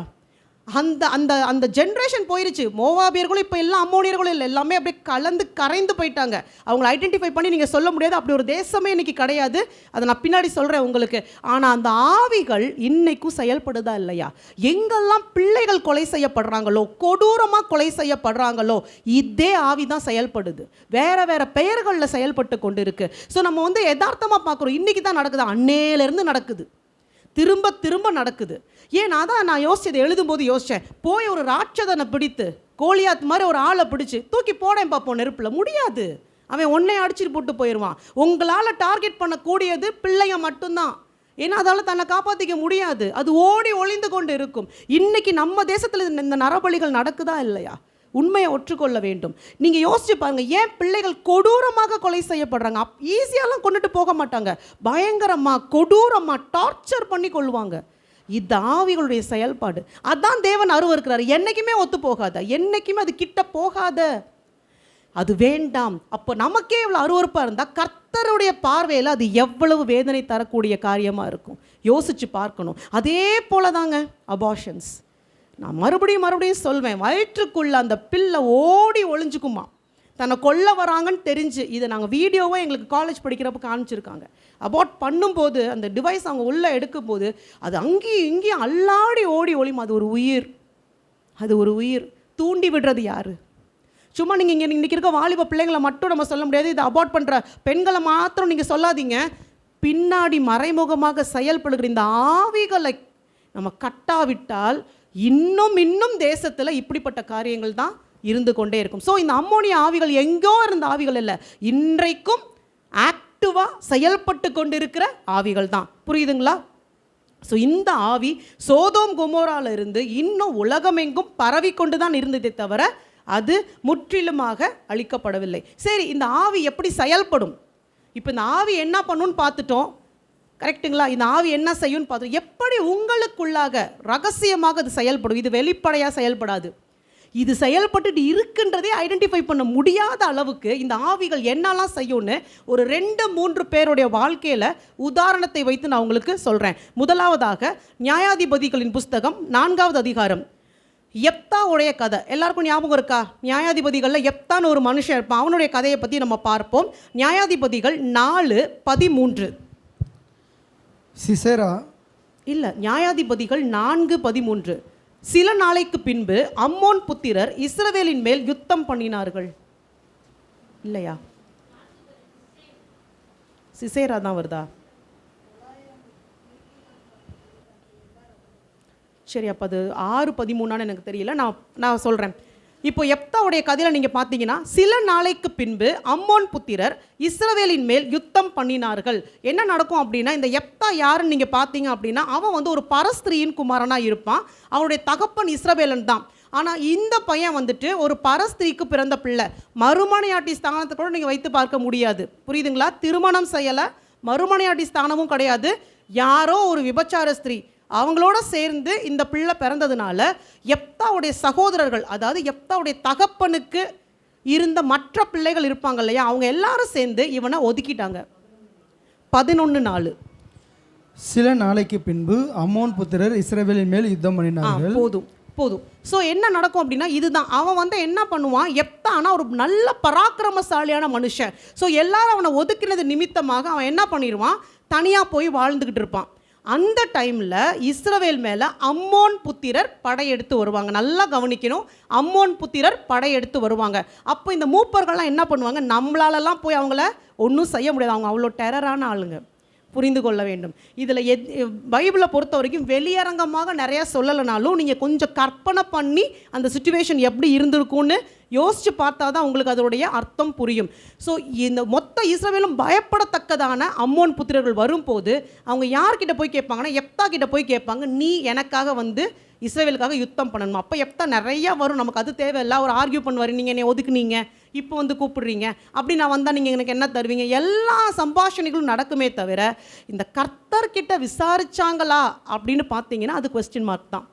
அந்த அந்த அந்த ஜென்ரேஷன் போயிருச்சு. மோவாபியர்களும் இப்போ எல்லாம் அம்மோனியர்களும் இல்லை, எல்லாமே அப்படியே கலந்து கரைந்து போயிட்டாங்க. அவங்களை ஐடென்டிஃபை பண்ணி நீங்கள் சொல்ல முடியாது, அப்படி ஒரு தேசமே இன்னைக்கு கிடையாது. அதை நான் பின்னாடி சொல்கிறேன் உங்களுக்கு. ஆனால் அந்த ஆவிகள் இன்னைக்கும் செயல்படுதா இல்லையா? எங்கெல்லாம் பிள்ளைகள் கொலை செய்யப்படுறாங்களோ, கொடூரமாக கொலை செய்யப்படுறாங்களோ, இதே ஆவி தான் செயல்படுது, வேற வேற பெயர்களில் செயல்பட்டு கொண்டு இருக்கு. ஸோ நம்ம வந்து யதார்த்தமாக பார்க்குறோம், இன்னைக்கு தான் நடக்குது, அன்னையிலேருந்து நடக்குது, திரும்ப திரும்ப நடக்குது. ஏன், அதான் நான் யோசிச்சது, எழுதும்போது யோசித்தேன், போய் ஒரு ராட்சதனை பிடித்து கோலியாத் மாதிரி ஒரு ஆளை பிடிச்சி தூக்கி போடேன் பார்ப்போம் நெருப்பில், முடியாது, அவன் ஒன்னே அடிச்சுட்டு போட்டு போயிடுவான். உங்களால் டார்கெட் பண்ணக்கூடியது பிள்ளைய மட்டும்தான். ஏன்னா அதால் தன்னை காப்பாற்றிக்க முடியாது, அது ஓடி ஒளிந்து கொண்டு இருக்கும். இன்னைக்கு நம்ம தேசத்தில் இந்த நரபலிகள் நடக்குதா இல்லையா? உண்மையை ஒற்றுக்கொள்ள வேண்டும். நீங்கள் யோசிச்சு பாருங்கள், ஏன் பிள்ளைகள் கொடூரமாக கொலை செய்யப்படுறாங்க? ஈஸியாலாம் கொண்டுட்டு போக மாட்டாங்க, பயங்கரமாக கொடூரமாக டார்ச்சர் பண்ணி கொள்வாங்க. இது ஆவிகளுடைய செயல்பாடு. அதான் தேவன் அருவருக்கிறார். என்றைக்குமே ஒத்து போகாத, என்றைக்குமே அது கிட்ட போகாத, அது வேண்டாம். அப்போ நமக்கே இவ்வளோ அருவருப்பாக இருந்தால் கர்த்தருடைய பார்வையில் அது எவ்வளவு வேதனை தரக்கூடிய காரியமாக இருக்கும், யோசித்து பார்க்கணும். அதே போல தாங்க அபார்ஷன்ஸ். நான் மறுபடியும் சொல்வேன், வயிற்றுக்குள்ள அந்த பிள்ளை ஓடி ஒளிஞ்சுக்குமா, தன்னை கொல்ல வராங்கன்னு தெரிஞ்சு. இதை நாங்கள் வீடியோவை எங்களுக்கு காலேஜ் படிக்கிறப்ப காமிச்சிருக்காங்க. அபார்ட் பண்ணும்போது அந்த டிவைஸ் அவங்க உள்ளே எடுக்கும்போது அது அங்கேயும் இங்கேயும் அல்லாடி ஓடி ஒளிமா. அது ஒரு உயிர், அது ஒரு உயிர். தூண்டி விடுறது யார் சும்மா நீங்கள் இங்கே இன்றைக்கி இருக்க வாலிப பிள்ளைங்களை மட்டும் நம்ம சொல்ல முடியாது, இதை அபார்ட் பண்ணுற பெண்களை மாத்திரம் நீங்கள் சொல்லாதீங்க. பின்னாடி மறைமுகமாக செயல்படுகிற இந்த ஆவிகளை நம்ம கட்டாவிட்டால் இன்னும் தேசத்தில் இப்படிப்பட்ட காரியங்கள் தான் இருந்து கொண்டே இருக்கும். ஸோ இந்த அம்மோனிய ஆவிகள் எங்கோ இருந்த ஆவிகள் இல்லை, இன்றைக்கும் ஆக்டிவாக செயல்பட்டு கொண்டிருக்கிற ஆவிகள் தான். புரியுதுங்களா? ஸோ இந்த ஆவி சோதோம் கொமோரால இருந்து இன்னும் உலகமெங்கும் பரவி கொண்டு தான் இருந்ததே தவிர அது முற்றிலுமாக அழிக்கப்படவில்லை. சரி, இந்த ஆவி எப்படி செயல்படும்? இப்போ இந்த ஆவி என்ன பண்ணுன்னு பார்த்துட்டோம், கரெக்டுங்களா? இந்த ஆவி என்ன செய்யும்னு பார்த்துட்டோம். எப்படி உங்களுக்குள்ளாக ரகசியமாக அது செயல்படும்? இது வெளிப்படையாக செயல்படாது. இது செயல்பட்டு இருக்குன்றதே ஐடென்டிஃபை பண்ண முடியாத அளவுக்கு இந்த ஆவிகள் என்னெல்லாம் செய்யும்னு ஒரு 2-3 பேருடைய வாழ்க்கையில் உதாரணத்தை வைத்து நான் உங்களுக்கு சொல்கிறேன். முதலாவதாக நியாயாதிபதிகளின் புஸ்தகம் 4வது அதிகாரம். யெப்தாவுடைய கதை எல்லாருக்கும் ஞாபகம் இருக்கா? நியாயாதிபதிகளில் யெப்தான்னு ஒரு மனுஷன் இருப்பான், அவனுடைய கதையை பற்றி நம்ம பார்ப்போம். நியாயாதிபதிகள் 4:13. சிசேரா இல்லை, நியாயாதிபதிகள் 4:13. சில நாளைக்கு பின்பு அம்மோன் புத்திரர் இஸ்ரவேலின் மேல் யுத்தம் பண்ணினார்கள். இல்லையா? சிசேரா தான் வருதா? சரி, அப்போ அது 6:13 எனக்கு தெரியல, நான் சொல்கிறேன். இப்போ யெப்தாவுடைய கதையில் நீங்கள் பார்த்தீங்கன்னா, சில நாளைக்கு பின்பு அம்மோன் புத்திரர் இஸ்ரவேலின் மேல் யுத்தம் பண்ணினார்கள். என்ன நடக்கும் அப்படின்னா, இந்த யெப்தா யாருன்னு நீங்கள் பார்த்தீங்க அப்படின்னா, அவன் வந்து ஒரு பரஸ்திரியின் குமாரனாக இருப்பான். அவனுடைய தகப்பன் இஸ்ரவேலன் தான். ஆனால் இந்த பையன் வந்துட்டு ஒரு பரஸ்திரிக்கு பிறந்த பிள்ளை. மறுமனையாட்டி ஸ்தானத்தை கூட நீங்கள் வைத்து பார்க்க முடியாது. புரியுதுங்களா? திருமணம் செய்யலை, மறுமனையாட்டி ஸ்தானமும் கிடையாது. யாரோ ஒரு விபச்சார ஸ்திரீ அவங்களோட சேர்ந்து இந்த பிள்ளை பிறந்ததுனால யெப்தாவுடைய சகோதரர்கள், அதாவது யெப்தாவுடைய தகப்பனுக்கு இருந்த மற்ற பிள்ளைகள் இருப்பாங்க இல்லையா, அவங்க எல்லாரும் சேர்ந்து இவனை ஒதுக்கிட்டாங்க. 11:4. சில நாளைக்கு பின்பு அம்மோன் புத்திரர் இஸ்ரவேலின் மேல் யுத்தம் பண்ணினார்கள். போதும். ஸோ என்ன நடக்கும் அப்படின்னா, இதுதான் அவன் வந்து என்ன பண்ணுவான், யெப்தானா ஒரு நல்ல பராக்கிரமசாலியான மனுஷன். ஸோ எல்லாரும் அவனை ஒதுக்கினது நிமித்தமாக அவன் என்ன பண்ணிடுவான், தனியாக போய் வாழ்ந்துக்கிட்டு இருப்பான். அந்த டைமில் இஸ்ரவேல் மேலே அம்மோன் புத்திரர் படையெடுத்து வருவாங்க. நல்லா கவனிக்கணும், அம்மோன் புத்திரர் படையெடுத்து வருவாங்க. அப்போ இந்த மூப்பர்கள்லாம் என்ன பண்ணுவாங்க, நம்மளாலலாம் போய் அவங்கள ஒன்றும் செய்ய முடியாது, அவங்க அவ்வளோ டெரரான ஆளுங்க. புரிந்து கொள்ள வேண்டும். இதில் பைபிளை பொறுத்த வரைக்கும் வெளியரங்கமாக நிறையா சொல்லலைனாலும் நீங்கள் கொஞ்சம் கற்பனை பண்ணி அந்த சுச்சுவேஷன் எப்படி இருந்திருக்கும்னு யோசித்து பார்த்தா தான் உங்களுக்கு அதோடைய அர்த்தம் புரியும். ஸோ இந்த மொத்த இஸ்ரவேலும் பயப்படத்தக்கதான அம்மோன் புத்திரர்கள் வரும்போது அவங்க யார்கிட்ட போய் கேட்பாங்கன்னா, யெப்தா கிட்ட போய் கேட்பாங்க, நீ எனக்காக வந்து இஸ்ரவேலுக்காக யுத்தம் பண்ணணும். அப்போ யெப்தா நிறையா வரும், நமக்கு அது தேவையில்லை. அவர் ஆர்கியூ பண்ணுவார், நீங்கள் என்னை ஒதுக்குனீங்க, இப்போ வந்து கூப்பிடுறீங்க, அப்படி நான் வந்தால் நீங்கள் எனக்கு என்ன தருவீங்க, எல்லா சம்பாஷணைகளும் நடக்குமே தவிர இந்த கர்த்தர்கிட்ட விசாரிச்சாங்களா அப்படின்னு பார்த்தீங்கன்னா அது கொஸ்டின் மார்க் தான்.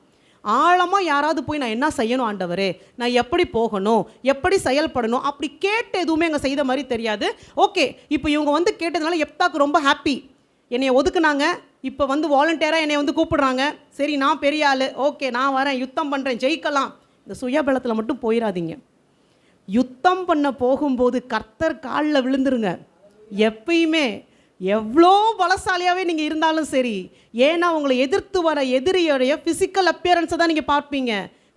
ஆழமாக யாராவது போய் நான் என்ன செய்யணும் ஆண்டவரே, நான் எப்படி போகணும், எப்படி செயல்படணும் அப்படி கேட்டு எதுவுமே அங்கே செய்த மாதிரி தெரியாது. ஓகே, இப்போ இவங்க வந்து கேட்டதுனால யெப்தாக்கு ரொம்ப ஹாப்பி, என்னை ஒதுக்குனாங்க, இப்போ வந்து வாலண்டியராக என்னை வந்து கூப்பிடுறாங்க, சரி நான் பெரிய ஆள், ஓகே நான் வரேன், யுத்தம் பண்ணுறேன், ஜெயிக்கலாம். இந்த சுயபலத்தில் மட்டும் போயிடாதீங்க. யுத்தம் பண்ண போகும்போது கர்த்தர் காலில் விழுந்துருங்க எப்பயுமே. எவ்வளோ பலசாலியாகவே நீங்கள் இருந்தாலும் சரி, ஏன்னா உங்களை எதிர்த்து வர எதிரியோடைய ஃபிசிக்கல் அப்பியரன்ஸை தான் நீங்கள் பார்ப்பீங்க.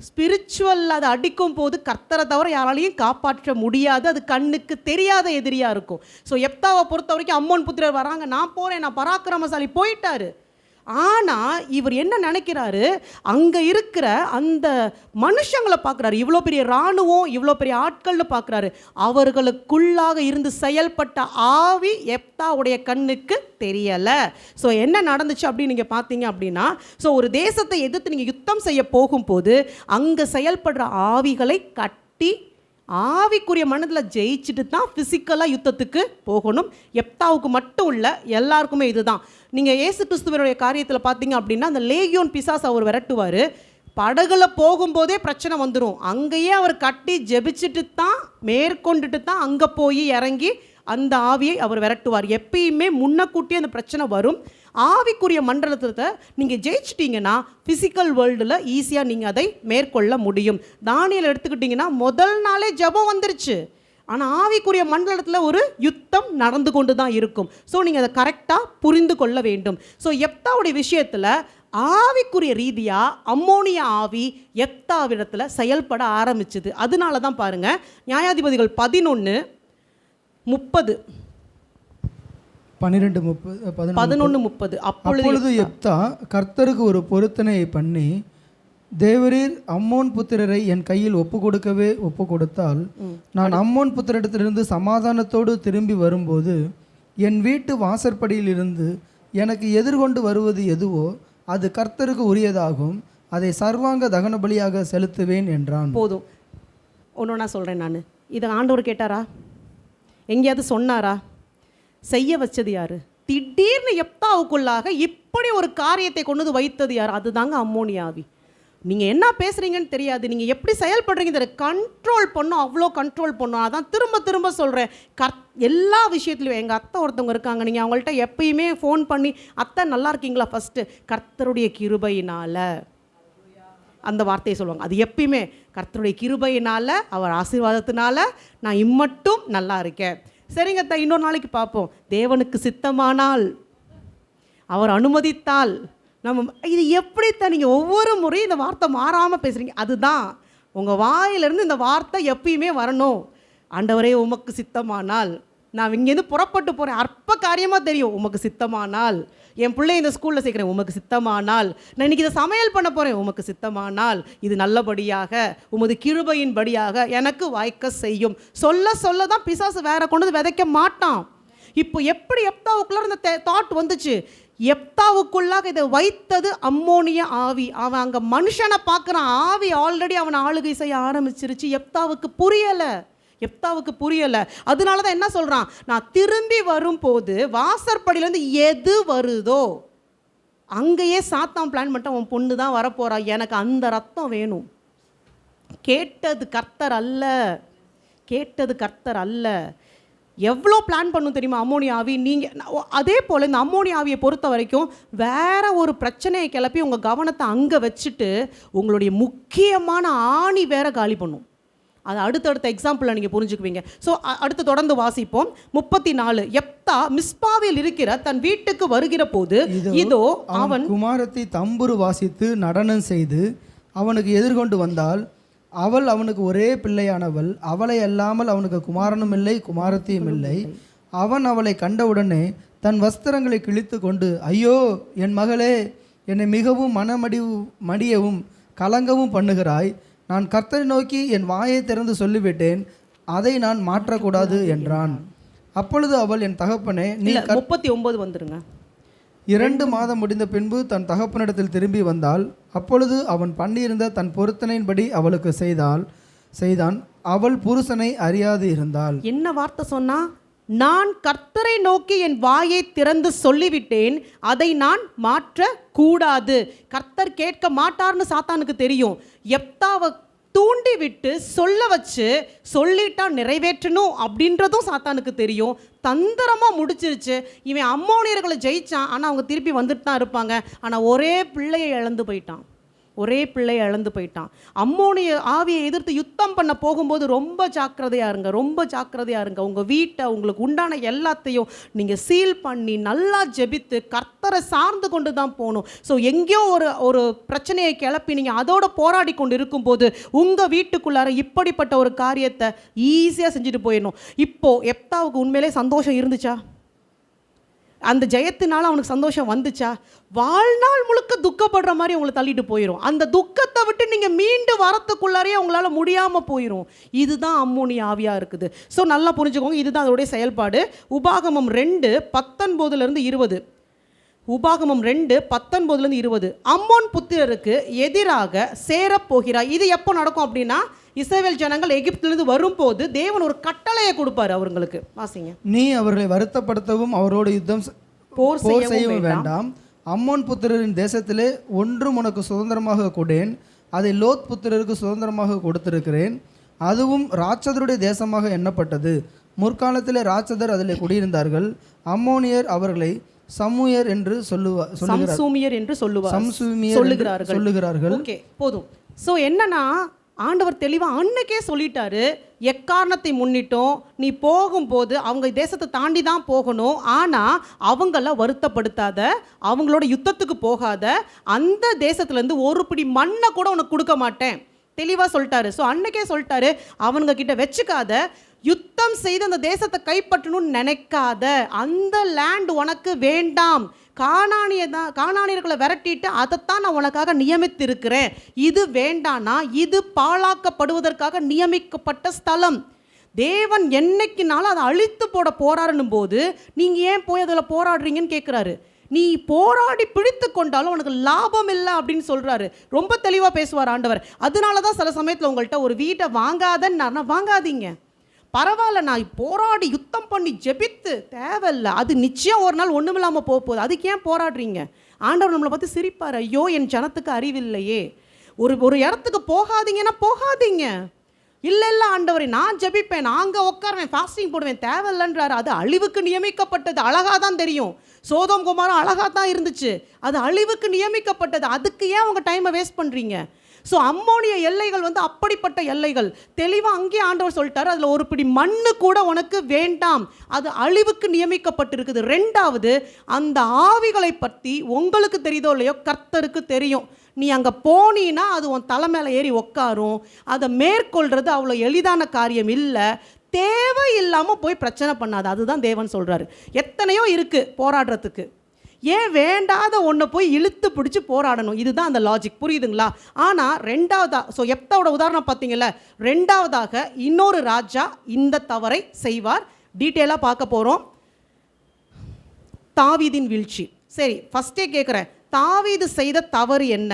ஸ்பிரிச்சுவல் அதை அடிக்கும் போது கர்த்தரை தவிர யாராலையும் காப்பாற்ற முடியாது, அது கண்ணுக்கு தெரியாத எதிரியாக இருக்கும். ஸோ யெப்தாவை பொறுத்த வரைக்கும் அம்மோன் புத்திரர் வராங்க, நான் போகிறேன், நான் பராக்கிரமசாலி, போயிட்டாரு. ஆனால் இவர் என்ன நினைக்கிறாரு, அங்கே இருக்கிற அந்த மனுஷங்களை பார்க்குறாரு, இவ்வளோ பெரிய இராணுவம், இவ்வளோ பெரிய ஆட்கள்னு பார்க்குறாரு. அவர்களுக்குள்ளாக இருந்து செயல்பட்ட ஆவி யெப்தாவுடைய கண்ணுக்கு தெரியலை. ஸோ என்ன நடந்துச்சு அப்படின்னு நீங்கள் பார்த்தீங்க அப்படின்னா, ஸோ ஒரு தேசத்தை எதிர்த்து நீங்கள் யுத்தம் செய்ய போகும்போது அங்கே செயல்படுற ஆவிகளை கட்டி ஆவிக்குரிய மனதில் ஜெயிச்சுட்டு தான் ஃபிசிக்கலாக யுத்தத்துக்கு போகணும். யெப்தாவுக்கு மட்டும் இல்லை, எல்லாருக்குமே இதுதான். நீங்கள் இயேசு கிறிஸ்துவனுடைய காரியத்தில் பார்த்தீங்க அப்படின்னா, அந்த லேகியோன் பிசாசு அவர் விரட்டுவார். படகுல போகும்போதே பிரச்சனை வந்துடும், அங்கேயே அவர் கட்டி ஜெபிச்சுட்டு தான் மேற்கொண்டுட்டு தான் அங்கே போய் இறங்கி அந்த ஆவியை அவர் விரட்டுவார். எப்பயுமே முன்னக்கூட்டியே அந்த பிரச்சனை வரும். ஆவிக்குரிய மண்டலத்தை நீங்கள் ஜெயிச்சிட்டிங்கன்னா ஃபிசிக்கல் வேர்ல்டில் ஈஸியாக நீங்கள் அதை மேற்கொள்ள முடியும். தானியேல் எடுத்துக்கிட்டிங்கன்னா முதல் நாளே ஜெபம் வந்துருச்சு, ஆனால் ஆவிக்குரிய மண்டலத்தில் ஒரு யுத்தம் நடந்து கொண்டு தான் இருக்கும். ஸோ நீங்கள் அதை கரெக்டாக புரிந்து கொள்ள வேண்டும். ஸோ யெப்தாவுடைய விஷயத்தில் ஆவிக்குரிய ரீதியாக அம்மோனிய ஆவி எப்தாவிடத்தில் செயல்பட ஆரம்பிச்சுது. அதனால தான் பாருங்கள், நியாயாதிபதிகள் 11:30 11:30 அப்பொழுது எப்தா கர்த்தருக்கு ஒரு பொருத்தனையை பண்ணி, தேவரீர் அம்மோன் புத்திரரை என் கையில் ஒப்பு கொடுத்தால் நான் அம்மோன் புத்திரிடத்திலிருந்து சமாதானத்தோடு திரும்பி வரும்போது என் வீட்டு வாசற்படியிலிருந்து எனக்கு எதிர்கொண்டு வருவது எதுவோ அது கர்த்தருக்கு உரியதாகும், அதை சர்வாங்க தகன பலியாக செலுத்துவேன் என்றான். போதும், ஒன்று நான் சொல்கிறேன். நான் இதை ஆண்டவர் கேட்டாரா? எங்கேயாவது சொன்னாரா? செய்ய வச்சது யாரு? திடீர்னு எப்தாவுக்குள்ளாக இப்படி ஒரு காரியத்தை கொண்டு வந்து வைத்தது யார்? அதுதாங்க அம்மோனிய ஆவி. நீங்கள் என்ன பேசுகிறீங்கன்னு தெரியாது, நீங்கள் எப்படி செயல்படுறீங்க தெரியாது. கண்ட்ரோல் பண்ணும், அவ்வளோ கண்ட்ரோல் பண்ணும். அதான் திரும்ப திரும்ப சொல்கிறேன், எல்லா விஷயத்துலையும். எங்கள் அத்தை ஒருத்தவங்க இருக்காங்க, நீங்கள் அவங்கள்ட்ட எப்பயுமே ஃபோன் பண்ணி, அத்தை நல்லா இருக்கீங்களா, ஃபஸ்ட்டு கர்த்தருடைய கிருபையினால் அந்த வார்த்தையை சொல்லுவாங்க. அது எப்பயுமே கர்த்தருடைய கிருபையினால், அவர் ஆசீர்வாதத்தினால நான் இம்மட்டும் நல்லா இருக்கேன். சரிங்க அத்தை, இன்னொரு நாளைக்கு பார்ப்போம். தேவனுக்கு சித்தமானால், அவர் அனுமதித்தால் நம்ம இது எப்படித்தான் நீங்கள் ஒவ்வொரு முறையும் இந்த வார்த்தை மாறாமல் பேசுகிறீங்க? அதுதான் உங்கள் வாயிலிருந்து இந்த வார்த்தை எப்பயுமே வரணும். ஆண்டவரே உமக்கு சித்தமானால், நான் இங்கேருந்து புறப்பட்டு போகிறேன், அற்ப காரியமாக தெரியும், உமக்கு சித்தமானால் என் பிள்ளை இந்த ஸ்கூலில் சேர்க்குறேன், உமக்கு சித்தமானால் நான் இன்றைக்கி இதை சமையல் பண்ண போகிறேன், உமக்கு சித்தமானால் இது நல்லபடியாக உமது கிருபையின் படியாக எனக்கு வாய்க்க செய்யும். சொல்ல சொல்ல தான் பிசாசு வேற கொண்டு வந்து விதைக்க மாட்டான். இப்போ எப்படி எப்தாவுக்குள்ள இந்த தாட் வந்துச்சு? எப்தாவுக்குள்ளாக இதை வைத்தது அம்மோனிய ஆவி. அவன் அங்கே மனுஷனை பார்க்குறான், ஆவி ஆல்ரெடி அவனை ஆளுகை செய்ய ஆரம்பிச்சிருச்சு. எப்தாவுக்கு புரியலை. அதனால தான் என்ன சொல்கிறான், நான் திரும்பி வரும்போது வாசற்படியிலேருந்து எது வருதோ அங்கேயே சாத்தான் பிளான் பண்ணிட்டு அவன் பொண்ணு தான் வரப்போறா, எனக்கு அந்த ரத்தம் வேணும். கேட்டது கர்த்தர் அல்ல. எவ்வளோ பிளான் பண்ணும் தெரியுமா அம்மோனிய ஆவி? நீங்கள் அதே போல் இந்த அம்மோனிய ஆவியை பொறுத்த வரைக்கும் வேற ஒரு பிரச்சனையை கிளப்பி உங்கள் கவனத்தை அங்கே வச்சுட்டு உங்களுடைய முக்கியமான ஆணி வேற காலி பண்ணும். அது அடுத்தடுத்த எக்ஸாம்பிளில் நீங்கள் புரிஞ்சுக்குவீங்க. ஸோ அடுத்து தொடர்ந்து வாசிப்போம். 34. எப்தா மிஸ்பாவில் இருக்கிற தன் வீட்டுக்கு வருகிற போது இதோ அவன் குமாரத்தை தம்புரு வாசித்து நடனம் செய்து அவனுக்கு எதிர்கொண்டு வந்தால், அவள் அவனுக்கு ஒரே பிள்ளையானவள், அவளை அல்லாமல் அவனுக்கு குமாரனும் இல்லை குமாரத்தியும் இல்லை. அவன் அவளை கண்டவுடனே தன் வஸ்திரங்களை கிழித்து கொண்டு, ஐயோ என் மகளே, என்னை மிகவும் மடியவும் கலங்கவும் பண்ணுகிறாய். நான் கர்த்தரை நோக்கி என் வாயை திறந்து சொல்லிவிட்டேன், அதை நான் மாற்றக்கூடாது என்றான். அப்பொழுது அவள், என் தகப்பனே, நீ 39 வந்துருங்க. 2 மாதம் முடிந்த பின்பு தன் தகப்பனிடத்தில் திரும்பி வந்தாள். அப்பொழுது அவன் பண்ணியிருந்த தன் பொருத்தனையின்படி அவளுக்கு செய்தான். அவள் புருஷனை அறியாது இருந்தாள். என்ன வார்த்தை சொன்னா? நான் கர்த்தரை நோக்கி என் வாயை திறந்து சொல்லிவிட்டேன், அதை நான் மாற்ற கூடாது. கர்த்தர் கேட்க மாட்டார்னு சாத்தானுக்கு தெரியும். எப்தாவை தூண்டி விட்டு சொல்ல வச்சு சொல்லிட்டா நிறைவேற்றணும் அப்படின்றதும் சாத்தானுக்கு தெரியும். தந்திரமாக முடிச்சிருச்சு. இவன் அம்மோனியர்களை ஜெயிச்சான், ஆனால் அவங்க திருப்பி வந்துட்டு தான் இருப்பாங்க. ஆனால் ஒரே பிள்ளையை இழந்து போயிட்டான். அம்மோனிய ஆவியை எதிர்த்து யுத்தம் பண்ண போகும்போது ரொம்ப ஜாக்கிரதையாக இருங்க. உங்கள் வீட்டை, உங்களுக்கு உண்டான எல்லாத்தையும் நீங்கள் சீல் பண்ணி நல்லா ஜெபித்து கர்த்தரை சார்ந்து கொண்டு தான் போகணும். ஸோ எங்கேயோ ஒரு பிரச்சனையை கிளப்பி நீங்கள் அதோட போராடி கொண்டு இருக்கும்போது உங்கள் வீட்டுக்குள்ளார இப்படிப்பட்ட ஒரு காரியத்தை ஈஸியாக செஞ்சுட்டு போயிடணும். இப்போது எப்தாவுக்கு உண்மையிலே சந்தோஷம் இருந்துச்சா? அந்த ஜெயத்தினால அவனுக்கு சந்தோஷம் வந்துச்சா? வாழ்நாள் முழுக்க துக்கப்படுற மாதிரி உங்களை தள்ளிட்டு போயிடும். அந்த துக்கத்தை விட்டு நீங்கள் மீண்டு வரத்துக்குள்ளாரே உங்களால் முடியாமல் போயிடும். இதுதான் அம்மோனிய ஆவியாக இருக்குது. ஸோ நல்லா புரிஞ்சுக்கோங்க, இதுதான் அதோடைய செயல்பாடு. உபாகமம் 2:19-20. உபாகமம் 2:19-20. அம்மோன் புத்திரருக்கு எதிராக சேரப்போகிறார். இது எப்போ நடக்கும் அப்படின்னா, இஸ்ரவேல் ஜனங்கள் எகிப்திலிருந்து வரும்போது தேவன் ஒரு கட்டளையை கொடுப்பாரு அவங்களுக்கு. வாசிங்க. நீ அவர்களை வருத்தப்படுத்தவும் அவரோடு யுத்தம் போர் செய்யவும் வேண்டாம். அம்மோன் புத்திரரின் தேசத்திலே ஒன்றும் உனக்கு சுதந்திரமாக கொடேன், அதை லோத் புத்திரருக்கு சுதந்திரமாக கொடுத்திருக்கிறேன். அதுவும் ராட்சதருடைய தேசமாக எண்ணப்பட்டது. முற்காலத்திலே ராட்சதர் அதில் குடியிருந்தார்கள். அம்மோனியர் அவர்களை சமூயர் என்று சொல்லுகிறார்கள். ஓகே, போதும். ஸோ என்னன்னா, ஆண்டவர் தெளிவாக அன்னைக்கே சொல்லிட்டாரு, எக்காரணத்தை முன்னிட்டும் நீ போகும்போது அவங்க தேசத்தை தாண்டி தான் போகணும், ஆனால் அவங்கள வருத்தப்படுத்தாத, அவங்களோட யுத்தத்துக்கு போகாத, அந்த தேசத்துலேருந்து ஒரு பிடி மண்ணை கூட உனக்கு கொடுக்க மாட்டேன் தெளிவாக சொல்லிட்டாரு. ஸோ அன்னைக்கே சொல்லிட்டாரு, அவனுங்க கிட்ட வச்சுக்காத, யுத்தம் செய்து அந்த தேசத்தை கைப்பற்றணும்னு நினைக்காத, அந்த லேண்ட் உனக்கு வேண்டாம், கானானியர்களை விரட்டிட்டு அதைத்தான் நான் உனக்காக நியமித்திருக்கிறேன், இது வேண்டானா இது பாழாக்கப்படுவதற்காக நியமிக்கப்பட்ட ஸ்தலம். தேவன் என்னைக்குனாலும் அதை அழித்து போட போறாருன்னும் போது நீங்கள் ஏன் போய் அதில் போராடுறீங்கன்னு கேட்குறாரு. நீ போராடி பிடித்து கொண்டாலும் உனக்கு லாபம் இல்லை அப்படின்னு சொல்கிறாரு. ரொம்ப தெளிவாக பேசுவார் ஆண்டவர். அதனால தான் சில சமயத்தில் உங்கள்கிட்ட ஒரு வீட்டை வாங்காதன்னு வாங்காதீங்க, பரவாயில்ல, நான் போராடி யுத்தம் பண்ணி ஜெபித்து தேவையில்லை, அது நிச்சயம் ஒரு நாள் ஒன்றும் இல்லாமல் போகுது, அதுக்கு ஏன் போராடுறீங்க? ஆண்டவர் நம்மளை பார்த்து சிரிப்பார், ஐயோ என் ஜனத்துக்கு அறிவில்லையே. ஒரு இடத்துக்கு போகாதீங்கன்னா போகாதீங்க. இல்லை ஆண்டவரே நான் ஜெபிப்பேன், நாங்கள் உட்காருவேன், ஃபாஸ்டிங் போடுவேன், தேவையில்லைன்றாரு. அது அழிவுக்கு நியமிக்கப்பட்டது. அழகாக தான் தெரியும், சோதோம் குமாரம் அழகாக தான் இருந்துச்சு, அது அழிவுக்கு நியமிக்கப்பட்டது. அதுக்கு ஏன் உங்கள் டைமை வேஸ்ட் பண்ணுறீங்க? ஸோ அம்மோனிய எல்லைகள் அப்படிப்பட்ட எல்லைகள். தெளிவாக அங்கேயே ஆண்டவர் சொல்லிட்டாரு, அதில் ஒரு பிடி மண்ணு கூட உனக்கு வேண்டாம், அது அழிவுக்கு நியமிக்கப்பட்டிருக்குது. ரெண்டாவது, அந்த ஆவிகளை பற்றி உங்களுக்கு தெரியுதோ இல்லையோ, கர்த்தருக்கு தெரியும். நீ அங்கே போனீன்னா அது உன் தலை மேலே ஏறி உட்காரும், அதை மேற்கொள்கிறது அவ்வளோ எளிதான காரியம் இல்லை. தேவையில்லாமல் போய் பிரச்சனை பண்ணாது, அதுதான் தேவன் சொல்கிறாரு. எத்தனையோ இருக்குது போராடுறதுக்கு, ஏன் வேண்டாத ஒன்றை போய் இழுத்து பிடிச்சி போராடணும்? இதுதான் அந்த லாஜிக், புரியுதுங்களா? ஆனால் ரெண்டாவதாக, ஸோ எப்தாவோட உதாரணம் பார்த்தீங்கல்ல, ரெண்டாவதாக இன்னொரு ராஜா இந்த தவறை செய்வார். டீட்டெயிலாக பார்க்க போகிறோம். தாவீதின் வீழ்ச்சி. சரி, ஃபஸ்ட்டே கேட்குறேன், தாவீது செய்த தவறு என்ன?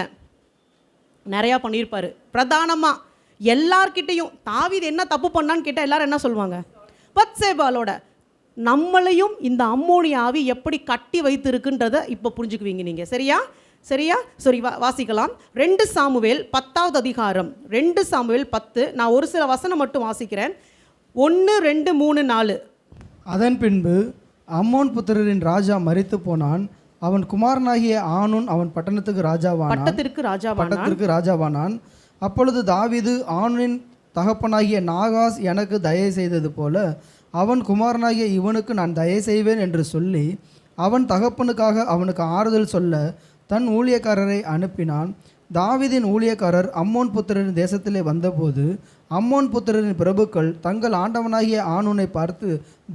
நிறையா பண்ணியிருப்பார். பிரதானமாக எல்லார்கிட்டையும் தாவீது என்ன தப்பு பண்ணான்னு கேட்டால் எல்லாரும் என்ன சொல்லுவாங்க? பத்சேபாலோட. நம்மளையும் இந்த அம்மோனிய ஆவி எப்படி கட்டி வைத்திருக்குன்றதை இப்போ புரிஞ்சுக்குவீங்க நீங்கள். சரியா? சரி, வாசிக்கலாம். 2 சாமுவேல் 10வது அதிகாரம், 2 சாமுவேல் 10. நான் ஒரு சில வசனம் மட்டும் வாசிக்கிறேன். 1, 2, 3, 4. அதன் பின்பு அம்மோன் புத்திரரின் ராஜா மரித்து போனான், அவன் குமாரனாகிய ஆனூன் அவன் பட்டணத்துக்கு ராஜாவானான். அப்பொழுது தாவீது, ஆனூனின் தகப்பனாகிய நாகாஸ் எனக்கு தயை செய்தது போல அவன் குமாரனாகிய இவனுக்கு நான் தயை செய்வேன் என்று சொல்லி அவன் தகப்பனுக்காக அவனுக்கு ஆறுதல் சொல்ல தன் ஊழியக்காரரை அனுப்பினான். தாவீதின் ஊழியக்காரர் அம்மோன் புத்திரரின் தேசத்திலே வந்தபோது அம்மோன் புத்திரரின் பிரபுக்கள் தங்கள் ஆண்டவனாகிய ஆனூனை பார்த்து,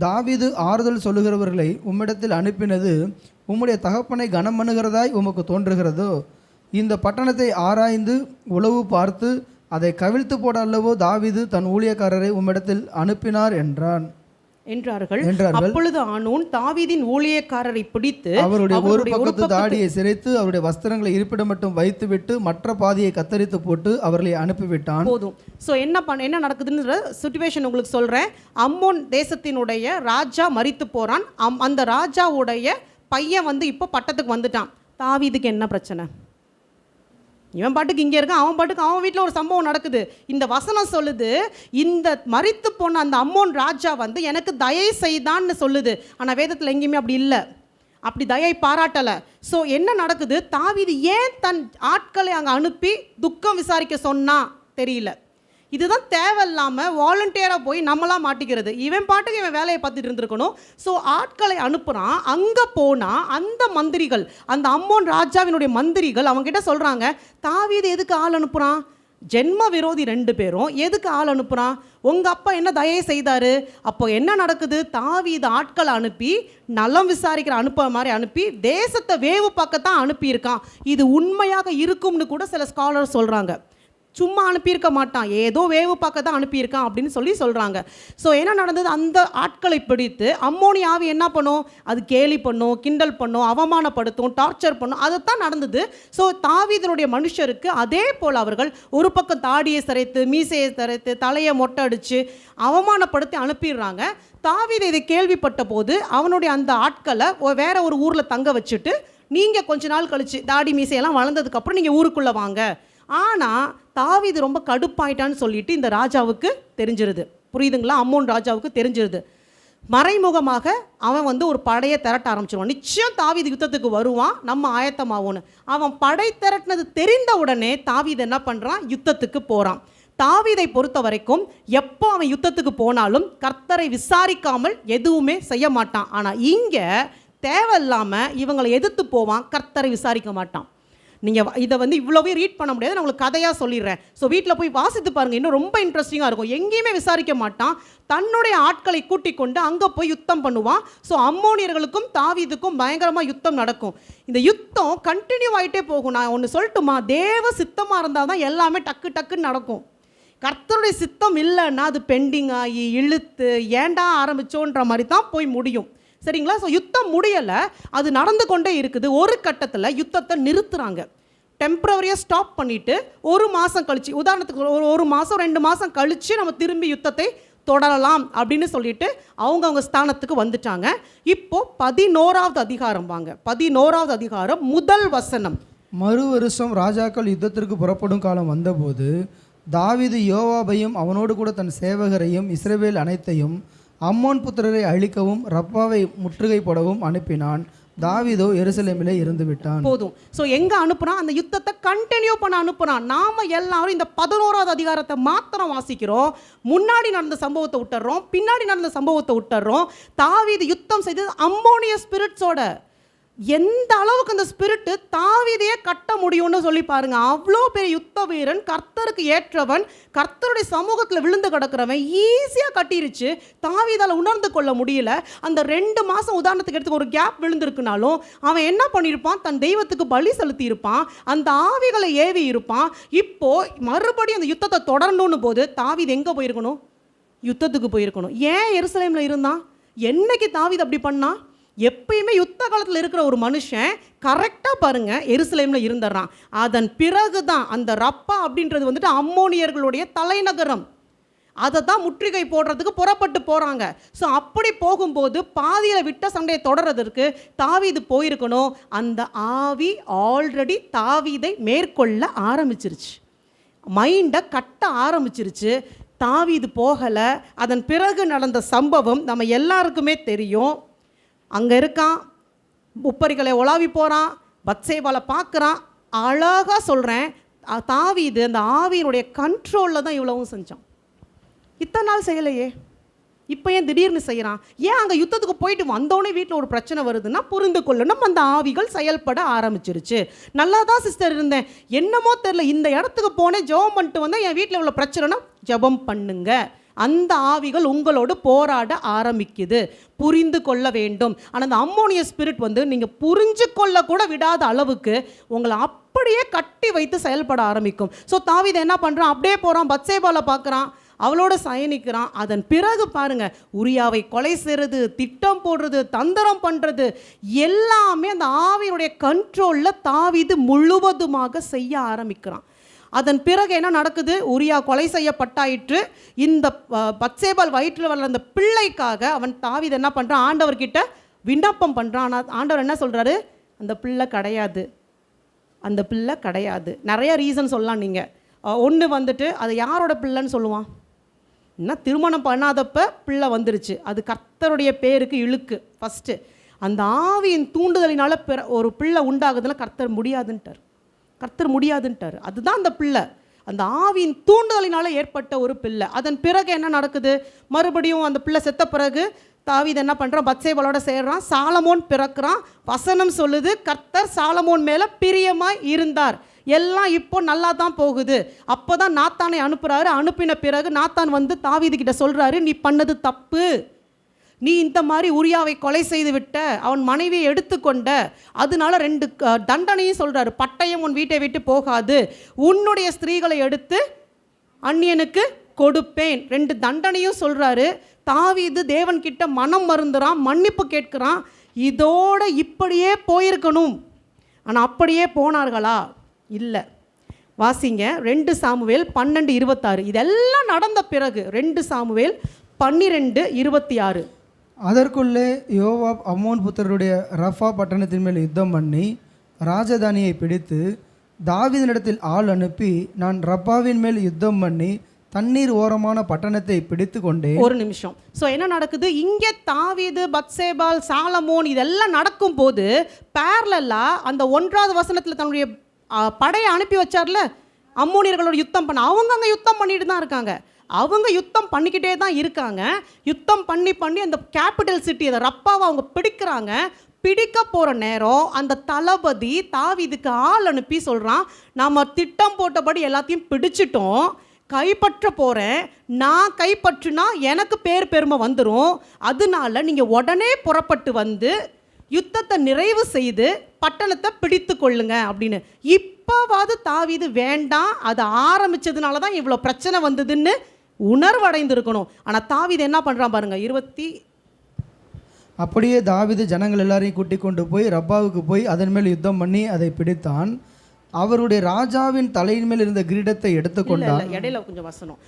தாவீது ஆறுதல் சொல்லுகிறவர்களை உம்மிடத்தில் அனுப்பினது உம்முடைய தகப்பனை கனம் பண்ணுகிறதாய் உமக்கு தோன்றுகிறதோ? இந்த பட்டணத்தை ஆராய்ந்து உளவு பார்த்து அதை கவிழ்த்து போட அல்லவோ தாவீது தன் ஊழியக்காரரை உம்மிடத்தில் அனுப்பினார் என்றார்கள். அப்பொழுது ஆனூன் தாவீதின் ஊழியக்காரரை பிடித்து அவருடைய ஒரு பக்கத்து தாடியை சிரைத்து அவருடைய வஸ்திரங்களை இருப்பிடம் மட்டும் வைத்துவிட்டு மற்ற பாதியை கத்தரித்து போட்டு அவர்களை அனுப்பிவிட்டான். போதும். ஸோ என்ன நடக்குதுன்ற சிச்சுவேஷன் உங்களுக்கு சொல்கிறேன். அம்மோன் தேசத்தினுடைய ராஜா மரித்து போகிறான். அந்த ராஜாவுடைய பையன் இப்போ பட்டத்துக்கு வந்துட்டான். தாவீதுக்கு என்ன பிரச்சனை? இவன் பாட்டுக்கு இங்கே இருக்கான், அவன் பாட்டுக்கு அவன் வீட்டில் ஒரு சம்பவம் நடக்குது. இந்த வசனம் சொல்லுது, இந்த மரித்து போன அந்த அம்மோன் ராஜா எனக்கு தயை செய்தான்னு சொல்லுது. ஆனால் வேதத்தில் எங்கேயுமே அப்படி இல்லை, அப்படி தயை பாராட்டலை. ஸோ என்ன நடக்குது? தாவீது ஏன் தன் ஆட்களை அங்கே அனுப்பி துக்கம் விசாரிக்க சொன்னா தெரியல. இதுதான் தேவையில்லாமல் வாலண்டியராக போய் நம்மளாம் மாட்டிக்கிறது. இவன் பாட்டுக்கு இவன் வேலையை பார்த்துட்டு இருந்திருக்கணும். ஸோ ஆட்களை அனுப்புகிறான். அங்கே போனால் அந்த மந்திரிகள், அந்த அம்மோன் ராஜாவினுடைய மந்திரிகள் அவங்ககிட்ட சொல்கிறாங்க, தாவீது எதுக்கு ஆள் அனுப்புகிறான்? ஜென்ம விரோதி 2 பேரும் எதுக்கு ஆள் அனுப்புகிறான்? உங்கள் அப்பா என்ன தயை செய்தார்? அப்போ என்ன நடக்குது? தாவீது ஆட்களை அனுப்பி நலம் விசாரிக்கிற மாதிரி அனுப்பி தேசத்தை வேவு பக்கத்தான் அனுப்பியிருக்கான். இது உண்மையாக இருக்கும்னு கூட சில ஸ்காலர் சொல்கிறாங்க. சும்மா அனுப்பியிருக்க மாட்டான், ஏதோ வேவு பார்க்க தான் அனுப்பியிருக்கான் அப்படின்னு சொல்கிறாங்க. ஸோ என்ன நடந்தது? அந்த ஆட்களை பிடித்து அம்மோனிய ஆவி என்ன பண்ணும்? அது கேலி பண்ணும், கிண்டல் பண்ணும், அவமானப்படுத்தும், டார்ச்சர் பண்ணும். அதுதான் நடந்தது. ஸோ தாவீதினுடைய மனுஷருக்கு அதே போல் அவர்கள் ஒரு பக்கம் தாடியை சிரைத்து, மீசையை சிரைத்து, தலையை மொட்டை அடித்து அவமானப்படுத்தி அனுப்பிடுறாங்க. தாவீது இதை கேள்விப்பட்ட போது அவனுடைய அந்த ஆட்களை வேற ஒரு ஊரில் தங்க வச்சுட்டு, நீங்கள் கொஞ்ச நாள் கழிச்சு தாடி மீசையெல்லாம் வளர்ந்ததுக்கப்புறம் நீங்கள் ஊருக்குள்ளே வாங்க. ஆனால் தாவீது ரொம்ப கடுப்பாயிட்டான்னு சொல்லிட்டு இந்த ராஜாவுக்கு தெரிஞ்சிருது. புரியுதுங்களா? அம்மோன் ராஜாவுக்கு தெரிஞ்சிருது. மறைமுகமாக அவன் ஒரு படையை திரட்ட ஆரம்பிச்சிருவான். நிச்சயம் தாவீது யுத்தத்துக்கு வருவான், நம்ம ஆயத்தமாவோன்னு. அவன் படை திரட்டினது தெரிந்த உடனே தாவீது என்ன பண்ணுறான்? யுத்தத்துக்கு போகிறான். தாவீதை பொறுத்த வரைக்கும் எப்போ அவன் யுத்தத்துக்கு போனாலும் கர்த்தரை விசாரிக்காமல் எதுவுமே செய்ய மாட்டான். ஆனால் இங்கே தேவையில்லாமல் இவங்களை எதிர்த்து போவான், கர்த்தரை விசாரிக்க மாட்டான். நீங்கள் இதை இவ்வளோவே ரீட் பண்ண முடியாது, நான் உங்களுக்கு கதையாக சொல்லிடுறேன். ஸோ வீட்டில் போய் வாசித்து பாருங்கள், இன்னும் ரொம்ப இன்ட்ரெஸ்டிங்காக இருக்கும். எங்கேயுமே விசாரிக்க மாட்டான், தன்னுடைய ஆட்களை கூட்டிக் கொண்டு அங்கே போய் யுத்தம் பண்ணுவான். ஸோ அம்மோனியர்களுக்கும் தாவீதுக்கும் பயங்கரமாக யுத்தம் நடக்கும். இந்த யுத்தம் கண்டினியூ ஆகிட்டே போகும். நான் ஒன்று சொல்லட்டுமா, தேவ சித்தமாக இருந்தால் தான் எல்லாமே டக்கு டக்குன்னு நடக்கும். கர்த்தருடைய சித்தம் இல்லைன்னா அது பெண்டிங் ஆகி இழுத்து ஏண்டா ஆரம்பித்தோன்ற மாதிரி தான் போய் முடியும். சரிங்களா? ஸோ யுத்தம் முடியலை, அது நடந்து கொண்டே இருக்குது. ஒரு கட்டத்தில் யுத்தத்தை நிறுத்துகிறாங்க, டெம்பரவரியாக ஸ்டாப் பண்ணிவிட்டு ஒரு மாதம் கழிச்சு, உதாரணத்துக்கு ஒரு மாதம் 2 மாதம் கழித்து நம்ம திரும்பி யுத்தத்தை தொடரலாம் அப்படின்னு சொல்லிட்டு அவங்க ஸ்தானத்துக்கு வந்துட்டாங்க. இப்போது 11வது அதிகாரம் வாங்க. 11வது அதிகாரம் முதல் வசனம். மறு வருஷம் ராஜாக்கள் யுத்தத்திற்கு புறப்படும் காலம் வந்தபோது தாவீது யோவாபையும் அவனோடு கூட தன் சேவகரையும் இஸ்ரவேல் அனைத்தையும் அம்மோன் புத்திரரை அழிக்கவும் ரப்பாவை முற்றுகை போடவும் அனுப்பினான். தாவீதோ எருசலேமிலே இருந்து விட்டான். போதும். ஸோ எங்கே அனுப்புனான்? அந்த யுத்தத்தை கண்டினியூ பண்ண அனுப்புனான். நாம் எல்லாரும் இந்த 11வது அதிகாரத்தை மாத்திரம் வாசிக்கிறோம். முன்னாடி நடந்த சம்பவத்தை விட்டுறோம், பின்னாடி நடந்த சம்பவத்தை விட்டுறோம். தாவீது யுத்தம் செய்தது அம்மோனிய ஸ்பிரிட்ஸோட. எந்த அளவுக்கு அந்த ஸ்பிரிட்டு தாவீதையே கட்ட முடியும்னு சொல்லி பாருங்க. அவ்வளோ பெரிய யுத்த வீரன், கர்த்தருக்கு ஏற்றவன், கர்த்தருடைய சமூகத்தில் விழுந்து கிடக்கிறவன் ஈஸியாக கட்டிருச்சு. தாவீதால் உணர்ந்து கொள்ள முடியல. அந்த 2 மாதம் உதாரணத்துக்கு எடுத்து ஒரு கேப் விழுந்திருக்குனாலும் அவன் என்ன பண்ணியிருப்பான்? தன் தெய்வத்துக்கு பலி செலுத்தி இருப்பான், அந்த ஆவிகளை ஏவி இருப்பான். இப்போ மறுபடியும் அந்த யுத்தத்தை தொடரணும்னு போது தாவீது எங்கே போயிருக்கணும்? யுத்தத்துக்கு போயிருக்கணும். ஏன் எருசலேமில் இருந்தான்? என்னைக்கு தாவீது அப்படி பண்ணான்? எப்பயுமே யுத்த காலத்தில் இருக்கிற ஒரு மனுஷன் கரெக்டாக பாருங்கள் எருசலேமில் இருந்துடுறான். அதன் பிறகு தான் அந்த ரப்பா அப்படின்றது அம்மோனியர்களுடைய தலைநகரம். அதை தான் முற்றுகை போடுறதுக்கு புறப்பட்டு போகிறாங்க. ஸோ அப்படி போகும்போது பாதியில் விட்ட சண்டையை தொடர்றதற்கு தாவீது போயிருக்கணும். அந்த ஆவி ஆல்ரெடி தாவீதை மேற்கொள்ள ஆரம்பிச்சிருச்சு, மைண்டை கட்ட ஆரம்பிச்சிருச்சு. தாவீது போகலை. அதன் பிறகு நடந்த சம்பவம் நம்ம எல்லாருக்குமே தெரியும். அங்கே இருக்கான், உப்பரிகளை உலாவி போகிறான், பத்சேபாலை பார்க்குறான். அழகாக சொல்கிறேன், தாவீது அந்த ஆவியினுடைய கண்ட்ரோலில் தான் இவ்வளவும் செஞ்சான். இத்தனை நாள் செய்யலையே, இப்போ ஏன் திடீர்னு செய்கிறான்? ஏன் அங்கே யுத்தத்துக்கு போயிட்டு வந்தோடனே வீட்டில் ஒரு பிரச்சனை வருதுன்னா புரிந்து கொள்ளணும், அந்த ஆவிகள் செயல்பட ஆரம்பிச்சிருச்சு. நல்லா தான் சிஸ்டர் இருந்தேன், என்னமோ தெரில, இந்த இடத்துக்கு போனேன், ஜெபம் பண்ணிட்டு வந்தேன், என் வீட்டில் இவ்வளோ பிரச்சனைனா ஜெபம் பண்ணுங்க. அந்த ஆவிகள் உங்களோடு போராட ஆரம்பிக்குது, புரிந்து கொள்ள வேண்டும். ஆனால் அந்த அம்மோனிய ஸ்பிரிட் நீங்கள் புரிஞ்சு கொள்ள கூட விடாத அளவுக்கு உங்களை அப்படியே கட்டி வைத்து செயல்பட ஆரம்பிக்கும். ஸோ தாவீது என்ன பண்ணுறான்? அப்படியே போகிறான், பத்சேபாலை பார்க்குறான், அவளோட சயனிக்கிறான். அதன் பிறகு பாருங்க, உரியாவை கொலை செய்கிறது, திட்டம் போடுறது, தந்திரம் பண்ணுறது எல்லாமே அந்த ஆவியினுடைய கண்ட்ரோலில் தாவீது முழுவதுமாக செய்ய ஆரம்பிக்கிறான். அதன் பிறகு என்ன நடக்குது? உரியா கொலை செய்யப்பட்டாயிற்று. இந்த பத்சேபால் வயிற்றில் வளர்ந்த அந்த பிள்ளைக்காக அவன் தாவீது என்ன பண்ணுறான்? ஆண்டவர்கிட்ட விண்ணப்பம் பண்ணுறான். ஆனால் ஆண்டவர் என்ன சொல்கிறாரு? அந்த பிள்ளை கிடையாது, அந்த பிள்ளை கிடையாது. நிறைய ரீசன் சொல்லலாம் நீங்கள். ஒன்று அது யாரோட பிள்ளைன்னு சொல்லுவான்? என்ன திருமணம் பண்ணாதப்ப பிள்ளை வந்துருச்சு, அது கர்த்தருடைய பேருக்கு இழுக்கு. ஃபஸ்ட்டு அந்த ஆவியின் தூண்டுதலினால் ஒரு பிள்ளை உண்டாகுதுன்னா கர்த்தர் முடியாதுன்ட்டார், கர்த்தர் முடியாதுன்ட்டார். அதுதான் அந்த பிள்ளை, அந்த ஆவியின் தூண்டுதலினால் ஏற்பட்ட ஒரு பிள்ளை. அதன் பிறகு என்ன நடக்குது? மறுபடியும் அந்த பிள்ளை செத்த பிறகு தாவீது என்ன பண்ணுறான்? பத்சேபாலோட சேர்றான், சாலமோன் பிறக்கிறான். வசனம் சொல்லுது, கர்த்தர் சாலமோன் மேலே பிரியமாய் இருந்தார். எல்லாம் இப்போ நல்லா தான் போகுது. அப்போ தான் நாத்தானை அனுப்புகிறாரு. அனுப்பின பிறகு நாத்தான் தாவீது கிட்ட சொல்கிறாரு, நீ பண்ணது தப்பு, நீ இந்த மாதிரி உரியாவை கொலை செய்து விட்ட, அவன் மனைவியை எடுத்துக்கொண்ட, அதனால 2 தண்டனையும் சொல்கிறாரு. பட்டயம் உன் வீட்டை விட்டு போகாது, உன்னுடைய ஸ்திரீகளை எடுத்து அந்நியனுக்கு கொடுப்பேன், 2 தண்டனையும் சொல்கிறாரு. தாவீது தேவன்கிட்ட மனம் மருந்துறான், மன்னிப்பு கேட்குறான். இதோட இப்படியே போயிருக்கணும். ஆனால் அப்படியே போனார்களா? இல்லை. வாசிங்க 2 சாமுவேல் 12:26. இதெல்லாம் நடந்த பிறகு 2 சாமுவேல் 12:26. அதற்குள்ளே யோவாப் அம்மோன் புத்திரருடைய ரஃபா பட்டணத்தின் மேல் யுத்தம் பண்ணி ராஜதானியை பிடித்து தாவீதினிடத்தில் ஆள் அனுப்பி, நான் ரப்பாவின் மேல் யுத்தம் பண்ணி தண்ணீர் ஓரமான பட்டணத்தை பிடித்து கொண்டேன். ஒரு நிமிஷம். ஸோ என்ன நடக்குது இங்கே? தாவீது, பத்சேபால், சாலமோன் இதெல்லாம் நடக்கும்போது பேரலா அந்த 1வது வசனத்தில் தன்னுடைய படையை அனுப்பி வச்சார்ல, அம்மோனியர்களோட யுத்தம் பண்ண. அவங்க அங்கே யுத்தம் பண்ணிட்டு தான் இருக்காங்க. அவங்க யுத்தம் பண்ணிக்கிட்டே தான் இருக்காங்க. யுத்தம் பண்ணி பண்ணி அந்த கேபிட்டல் சிட்டி அதை ரப்பாவை அவங்க பிடிக்கிறாங்க. பிடிக்க போகிற நேரம் அந்த தளபதி தாவீதுக்கு ஆள் அனுப்பி சொல்கிறான், நாம் திட்டம் போட்டபடி எல்லாத்தையும் பிடிச்சிட்டோம், கைப்பற்ற போகிறேன், நான் கைப்பற்றினா எனக்கு பெருமை வந்துடும், அதனால நீங்கள் உடனே புறப்பட்டு வந்து யுத்தத்தை நிறைவு செய்து பட்டணத்தை பிடித்து கொள்ளுங்க அப்படின்னு. இப்போவாது தாவீது வேண்டாம், அது ஆரம்பித்ததுனால தான் இவ்வளோ பிரச்சனை வந்ததுன்னு உணர்வடைந்திருக்கணும். ஆனால் தாவீது என்ன பண்ணுறான் பாருங்க. அப்படியே தாவீது ஜனங்கள் எல்லாரையும் கூட்டிக் கொண்டு போய் ரப்பாவுக்கு போய் அதன் மேல் யுத்தம் பண்ணி அதை பிடித்தான். அவருடைய ராஜாவின் தலையின் மேல் இருந்த கிரீடத்தை எடுத்துக்கொண்டான். இடையில கொஞ்சம் வசனம்,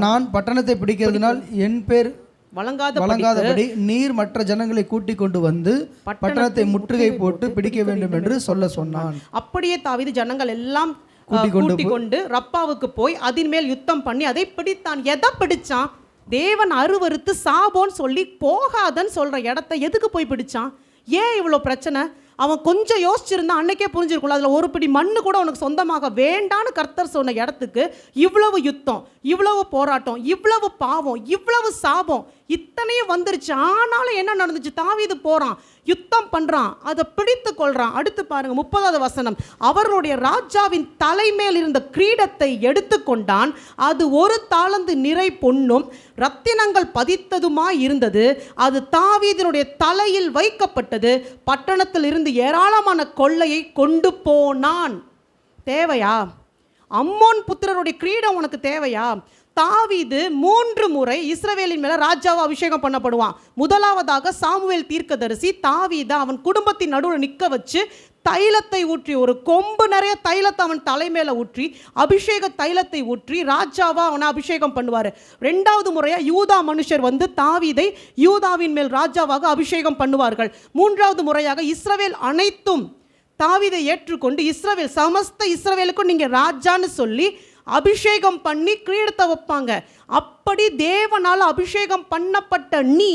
நான் பட்டணத்தை பிடிக்கிறதுனால் என் பேர் வழங்காதபடி நீர் மற்ற ஜனங்களை கூட்டிக் கொண்டு வந்து பட்டணத்தை முற்றுகை போட்டு பிடிக்க வேண்டும் என்று சொன்னான். அப்படியே தாவீது ஜனங்கள் எல்லாம் கூட்டிக் கொண்டு ரப்பாவுக்கு போய் அதன் மேல் யுத்தம் பண்ணி அதை பிடித்தான். எதை பிடிச்சான்? தேவன் அருவருத்து சாபோன்னு சொல்லி போகாதன்னு சொல்ற இடத்த எதுக்கு போய் பிடிச்சான்? ஏன் இவ்வளோ பிரச்சனை? அவன் கொஞ்சம் யோசிச்சிருந்தா அன்னைக்கே புரிஞ்சிருக்கும்ல. அதில் ஒரு பிடி மண்ணு கூட அவனுக்கு சொந்தமாக வேண்டான்னு கர்த்தர் சொன்ன இடத்துக்கு இவ்வளவு யுத்தம், இவ்வளவு போராட்டம், இவ்வளவு பாவம், இவ்வளவு சாபம், இத்தனையும் வந்துருச்சு. ஆனாலும் என்ன நடந்துச்சு? தாவீது போகிறான், யுத்தம் பண்ணுறான், அதை பிடித்து கொள்கிறான். அடுத்து பாருங்க 30வது வசனம். அவர்களுடைய ராஜாவின் தலைமேல் இருந்த கிரீடத்தை எடுத்துக்கொண்டான். அது ஒரு தாலந்து நிறை பொன்னும் ரத்தினங்கள் பதித்ததுமாய் இருந்தது. அது தாவீதினுடைய தலையில் வைக்கப்பட்டது. பட்டணத்தில் இருந்து ஏராளமான கொள்ளையை கொண்டு போனான். தேவையா? அம்மோன் புத்திரருடைய கிரீடம் உனக்கு தேவையா? தாவீது 3 முறை இஸ்ரவேலின் மேல ராஜாவை அபிஷேகம் பண்ணப்படுவான். முதலாவதாக சாமுவேல் தீர்க்கதரிசி தாவீதை அவன் குடும்பத்தின் நடுவில் நிற்க வச்சு தைலத்தை ஊற்றி, ஒரு கொம்பு நிறைய தைலத்தை அவன் தலைமையில ஊற்றி, அபிஷேக தைலத்தை ஊற்றி ராஜாவா அவனை அபிஷேகம் பண்ணுவார். 2வது முறையா யூதா மனுஷர் வந்து தாவீதை யூதாவின் மேல் ராஜாவாக அபிஷேகம் பண்ணுவார்கள். 3வது முறையாக இஸ்ரவேல் அனைத்தும் தாவீதை ஏற்றுக்கொண்டு இஸ்ரவேல் சமஸ்த இஸ்ரவேலுக்கும் நீங்க ராஜான்னு சொல்லி அபிஷேகம் பண்ணி கிரீடத்தை வைப்பாங்க. அப்படி தேவனால் அபிஷேகம் பண்ணப்பட்ட நீ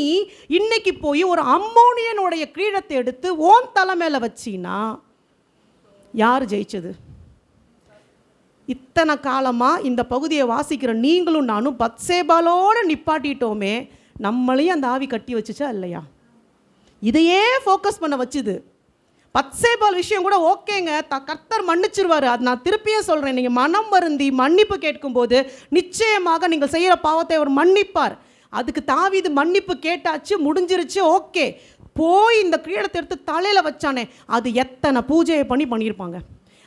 இன்னைக்கு போய் ஒரு அம்மோனியனுடைய கிரீடத்தை எடுத்து ஓன் தலை மேல வச்சினா யார் ஜெயிச்சது? இத்தனை காலமா இந்த பகுதியை வாசிக்கிற நீங்களும் நானும் பத்சேபாலோட நிப்பாட்டிட்டோமே, நம்மளையும் அந்த ஆவி கட்டி வச்சுச்சா இல்லையா? இதையே ஃபோக்கஸ் பண்ண வச்சுது. பத்சேபால் விஷயம் கூட ஓகேங்க, கர்த்தர் மன்னிச்சிருவாரு. அது நான் திருப்பியே சொல்கிறேன். நீங்கள் மனம் வருந்தி மன்னிப்பு கேட்கும்போது நிச்சயமாக நீங்கள் செய்கிற பாவத்தை அவர் மன்னிப்பார். அதுக்கு தாவீது மன்னிப்பு கேட்டாச்சு, முடிஞ்சிருச்சு, ஓகே. போய் இந்த கிரீடத்தை எடுத்து தலையில் வச்சானே, அது எத்தனை பூஜையை பண்ணியிருப்பாங்க,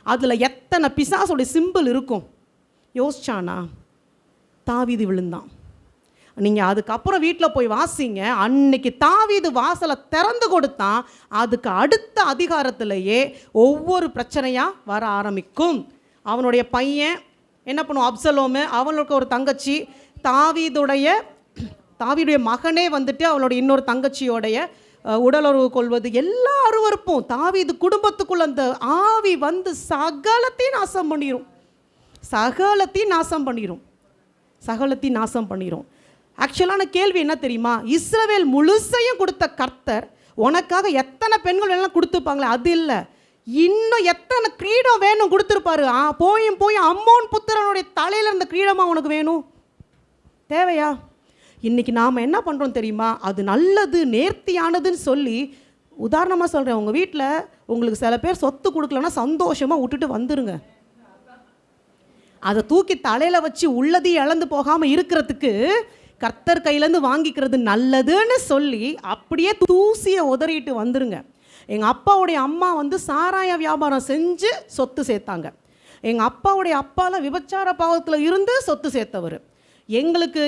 அதில் எத்தனை பிசாசுடைய சிம்பிள் இருக்கும் யோசிச்சானா? தாவீது விழுந்தான். நீங்கள் அதுக்கப்புறம் வீட்டில் போய் வாசிங்க. அன்னைக்கு தாவீது வாசலை திறந்து கொடுத்தான். அதுக்கு அடுத்த அதிகாரத்திலேயே ஒவ்வொரு பிரச்சனையாக வர ஆரம்பிக்கும். அவனுடைய பையன் என்ன பண்ணுவான்? அப்சலோமு, அவனுக்கு ஒரு தங்கச்சி, தாவீதுடைய மகனே வந்துட்டு அவளுடைய இன்னொரு தங்கச்சியோடைய உடலுறவு கொள்வது, எல்லா அருவருப்பும் தாவீது குடும்பத்துக்குள்ள அந்த ஆவி வந்து சகலத்தையும் நாசம் பண்ணிடும். ஆக்சுவலான கேள்வி என்ன தெரியுமா? இஸ்ரவேல் முழுசையும் கொடுத்த கர்த்தர் உனக்காக எத்தனை பெண்கள் எல்லாம் கொடுத்துருப்பாங்களே, அது இல்லை, இன்னும் எத்தனை கிரீடம் வேணும் கொடுத்துருப்பாரு. போய் அம்மோன் புத்திரனுடைய தலையில் இருந்த கிரீடமாக உனக்கு வேணும். தேவையா? இன்னைக்கு நாம் என்ன பண்ணுறோம் தெரியுமா? அது நல்லது, நேர்த்தியானதுன்னு சொல்லி, உதாரணமாக சொல்கிறேன், உங்கள் வீட்டில் உங்களுக்கு சில பேர் சொத்து கொடுக்கலன்னா சந்தோஷமாக விட்டுட்டு வந்துருங்க. அதை தூக்கி தலையில் வச்சு உள்ளதையும் இழந்து போகாமல் இருக்கிறதுக்கு கர்த்தர் கையிலேருந்து வாங்கிக்கிறது நல்லதுன்னு சொல்லி அப்படியே தூசியை உதறிட்டு வந்துருங்க. எங்கள் அப்பாவுடைய அம்மா வந்து சாராய வியாபாரம் செஞ்சு சொத்து சேர்த்தாங்க. எங்கள் அப்பாவுடைய அப்பாலாம் விபச்சார பாவத்தில் இருந்து சொத்து சேர்த்தவர். எங்களுக்கு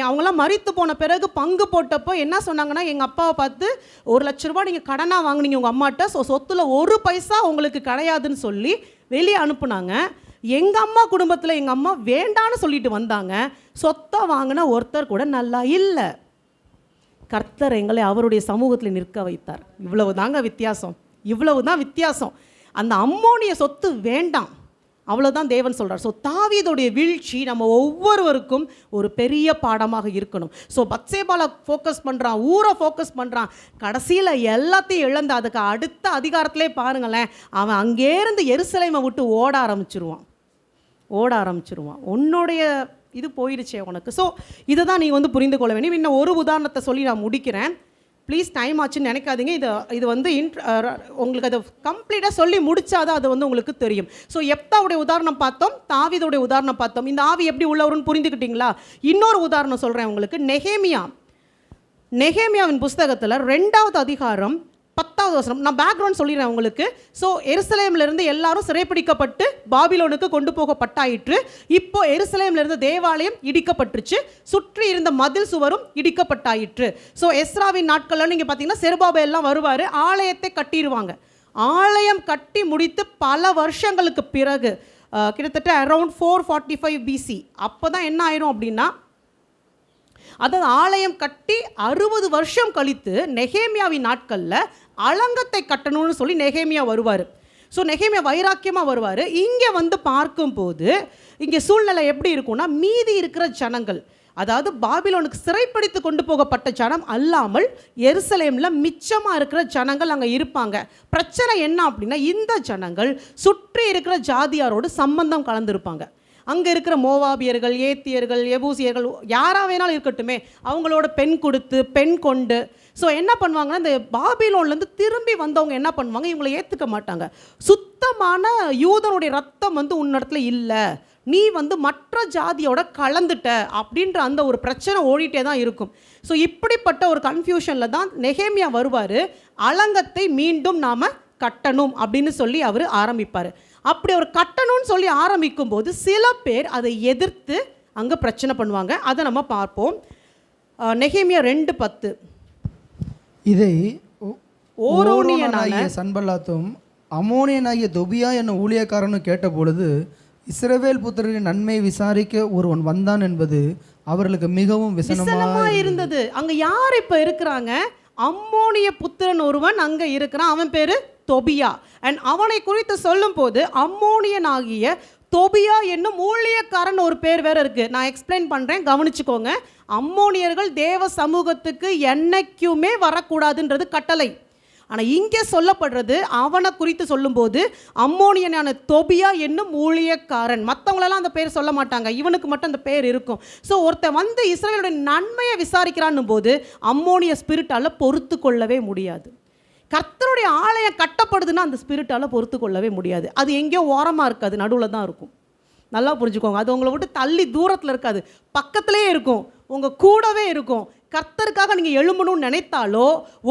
அவங்களாம் மரித்து போன பிறகு பங்கு போட்டப்போ என்ன சொன்னாங்கன்னா, எங்கள் அப்பாவை பார்த்து 1 லட்ச ரூபா நீங்கள் கடனாக வாங்கினீங்க உங்கள் அம்மாட்ட, சொத்தில் 1 பைசா உங்களுக்கு கிடையாதுன்னு சொல்லி வெளியே அனுப்புனாங்க. எங்கள் அம்மா குடும்பத்தில் எங்கள் அம்மா வேண்டான்னு சொல்லிட்டு வந்தாங்க. சொத்தை வாங்கின ஒருத்தர் கூட நல்லா இல்லை. கர்த்தர் எங்களை அவருடைய சமூகத்தில் நிற்க வைத்தார். இவ்வளவு தான் வித்தியாசம். அந்த அம்மோனிய சொத்து வேண்டாம், அவ்வளோதான் தேவன் சொல்கிறார். ஸோ தாவீதுடைய வீழ்ச்சி நம்ம ஒவ்வொருவருக்கும் ஒரு பெரிய பாடமாக இருக்கணும். ஸோ பத்சேபால ஃபோக்கஸ் பண்ணுறான், ஊரை ஃபோக்கஸ் பண்ணுறான், கடைசியில் எல்லாத்தையும் இழந்து அதுக்கு அடுத்த அதிகாரத்திலே பாருங்களேன், அவன் அங்கேருந்து எருசலேமை விட்டு ஓட ஆரம்பிச்சிருவான். ஓட ஆரம்பிச்சிருவான். உன்னுடைய இது போயிடுச்சே உனக்கு. ஸோ இதை தான் நீங்கள் வந்து புரிந்து கொள்ள வேண்டும். இன்னும் ஒரு உதாரணத்தை சொல்லி நான் முடிக்கிறேன். ப்ளீஸ் டைம் ஆச்சுன்னு நினைக்காதீங்க. இது வந்து உங்களுக்கு அதை கம்ப்ளீட்டாக சொல்லி முடிச்சாதான் அது வந்து உங்களுக்கு தெரியும். ஸோ எப்தாவுடைய உதாரணம் பார்த்தோம், தாவீதுடைய உதாரணம் பார்த்தோம். இந்த ஆவி எப்படி உள்ளவருன்னு புரிந்துக்கிட்டீங்களா? இன்னொரு உதாரணம் சொல்கிறேன் உங்களுக்கு. நெகேமியாவின் புஸ்தகத்தில் 2வது அதிகாரம் 10வது வசனம். நான் பேக்ரவுண்ட் சொல்லிடுறேன் உங்களுக்கு. ஸோ எருசலேமிலிருந்து எல்லாரும் சிறைப்பிடிக்கப்பட்டு பாபிலோனுக்கு கொண்டு போகப்பட்டாயிற்று. இப்போ எருசலேமிலிருந்து தேவாலயம் இடிக்கப்பட்டுருச்சு, சுற்றி இருந்த மதில் சுவரும் இடிக்கப்பட்டாயிற்று. ஸோ எஸ்ராவின் நாட்களில் நீங்கள் பார்த்தீங்கன்னா செருபாபேல்லாம் வருவார், ஆலயத்தை கட்டிடுவாங்க. ஆலயம் கட்டி முடித்து பல வருஷங்களுக்கு பிறகு கிட்டத்தட்ட அரௌண்ட் 445 BC அப்போ தான் என்ன ஆயிரும் அப்படின்னா, அதாவது ஆலயம் கட்டி 60 வருஷம் கழித்து நெகேமியாவின் நாட்களில் அலங்கத்தை கட்டணும்னு சொல்லி நெகேமியா வருவார். ஸோ நெகேமியா வைராக்கியமாக வருவார். இங்கே வந்து பார்க்கும்போது இங்கே சூழ்நிலை எப்படி இருக்கும்னா, மீதி இருக்கிற ஜனங்கள், அதாவது பாபிலோனுக்கு சிறைப்பிடித்து கொண்டு போகப்பட்ட ஜனம் அல்லாமல் எருசலேமில் மிச்சமாக இருக்கிற ஜனங்கள் அங்கே இருப்பாங்க. பிரச்சனை என்ன அப்படின்னா, இந்த ஜனங்கள் சுற்றி இருக்கிற ஜாதியாரோடு சம்பந்தம் கலந்துருப்பாங்க. அங்கே இருக்கிற மோவாபியர்கள், ஏத்தியர்கள், எபூசியர்கள், யாராக வேணாலும் இருக்கட்டுமே, அவங்களோட பெண் கொடுத்து பெண் கொண்டு. ஸோ என்ன பண்ணுவாங்கன்னா, இந்த பாபிலோன்லேருந்து திரும்பி வந்தவங்க என்ன பண்ணுவாங்க, இவங்களை ஏற்றுக்க மாட்டாங்க. சுத்தமான யூதனுடைய ரத்தம் வந்து உன்னிடத்துல இல்லை, நீ வந்து மற்ற ஜாதியோட கலந்துட்ட அப்படின்ற அந்த ஒரு பிரச்சனை ஓடிட்டே தான் இருக்கும். ஸோ இப்படிப்பட்ட ஒரு கன்ஃபியூஷனில் தான் நெகேமியா வருவார். அலங்கத்தை மீண்டும் நாம் கட்டணும் அப்படின்னு சொல்லி அவர் ஆரம்பிப்பார். அப்படி அவர் கட்டணும்னு சொல்லி ஆரம்பிக்கும் போது சில பேர் அதை எதிர்த்து அங்கே பிரச்சனை பண்ணுவாங்க. அதை நம்ம பார்ப்போம். நெகேமியா 2:10. இதை ஓரோனியனாகிய சன்பல்லாத்தும் அம்மோனியனாகிய தொபியா என்னும் ஊழியக்காரனும் கேட்டபொழுது, இஸ்ரவேல் புத்திரரின் நன்மை விசாரிக்க ஒருவன் வந்தான் என்பது அவர்களுக்கு மிகவும் விசனமா இருந்தது. அங்க யார் இப்ப இருக்கிறாங்க? அம்மோனிய புத்திரன் ஒருவன் அங்க இருக்கிறான். அவன் பேரு தொபியா. அண்ட் அவனை குறித்து சொல்லும் போது அம்மோனியனாகிய தொபியா என்னும் ஊழியக்காரன் ஒரு பேர் வேற இருக்கு. நான் எக்ஸ்பிளைன் பண்றேன், கவனிச்சுக்கோங்க. அம்மோனியர்கள் தேவ சமூகத்துக்கு என்னைக்குமே வரக்கூடாதுன்றது கட்டளை. ஆனால் இங்கே சொல்லப்படுறது அவனை குறித்து சொல்லும்போது அம்மோனியனான தொபியா என்னும் ஊழியக்காரன். மற்றவங்களெல்லாம் அந்த பேர் சொல்ல மாட்டாங்க, இவனுக்கு மட்டும் அந்த பேர் இருக்கும். ஸோ ஒருத்தன் வந்து இஸ்ரவேலுடைய நன்மையை விசாரிக்கிறான்னு போது அம்மோனிய ஸ்பிரிட்டால் பொறுத்து கொள்ளவே முடியாது. கர்த்தருடைய ஆலயம் கட்டப்படுதுன்னா அந்த ஸ்பிரிட்டால் பொறுத்து கொள்ளவே முடியாது. அது எங்கேயோ ஓரமாக இருக்காது, நடுவில் தான் இருக்கும். நல்லா புரிஞ்சுக்கோங்க. அது உங்களை விட்டு தள்ளி தூரத்தில் இருக்காது, பக்கத்துலேயே இருக்கும், உங்கள் கூடவே இருக்கும். கர்த்தருக்காக நீங்கள் எழும்பணும்னு நினைத்தாலோ,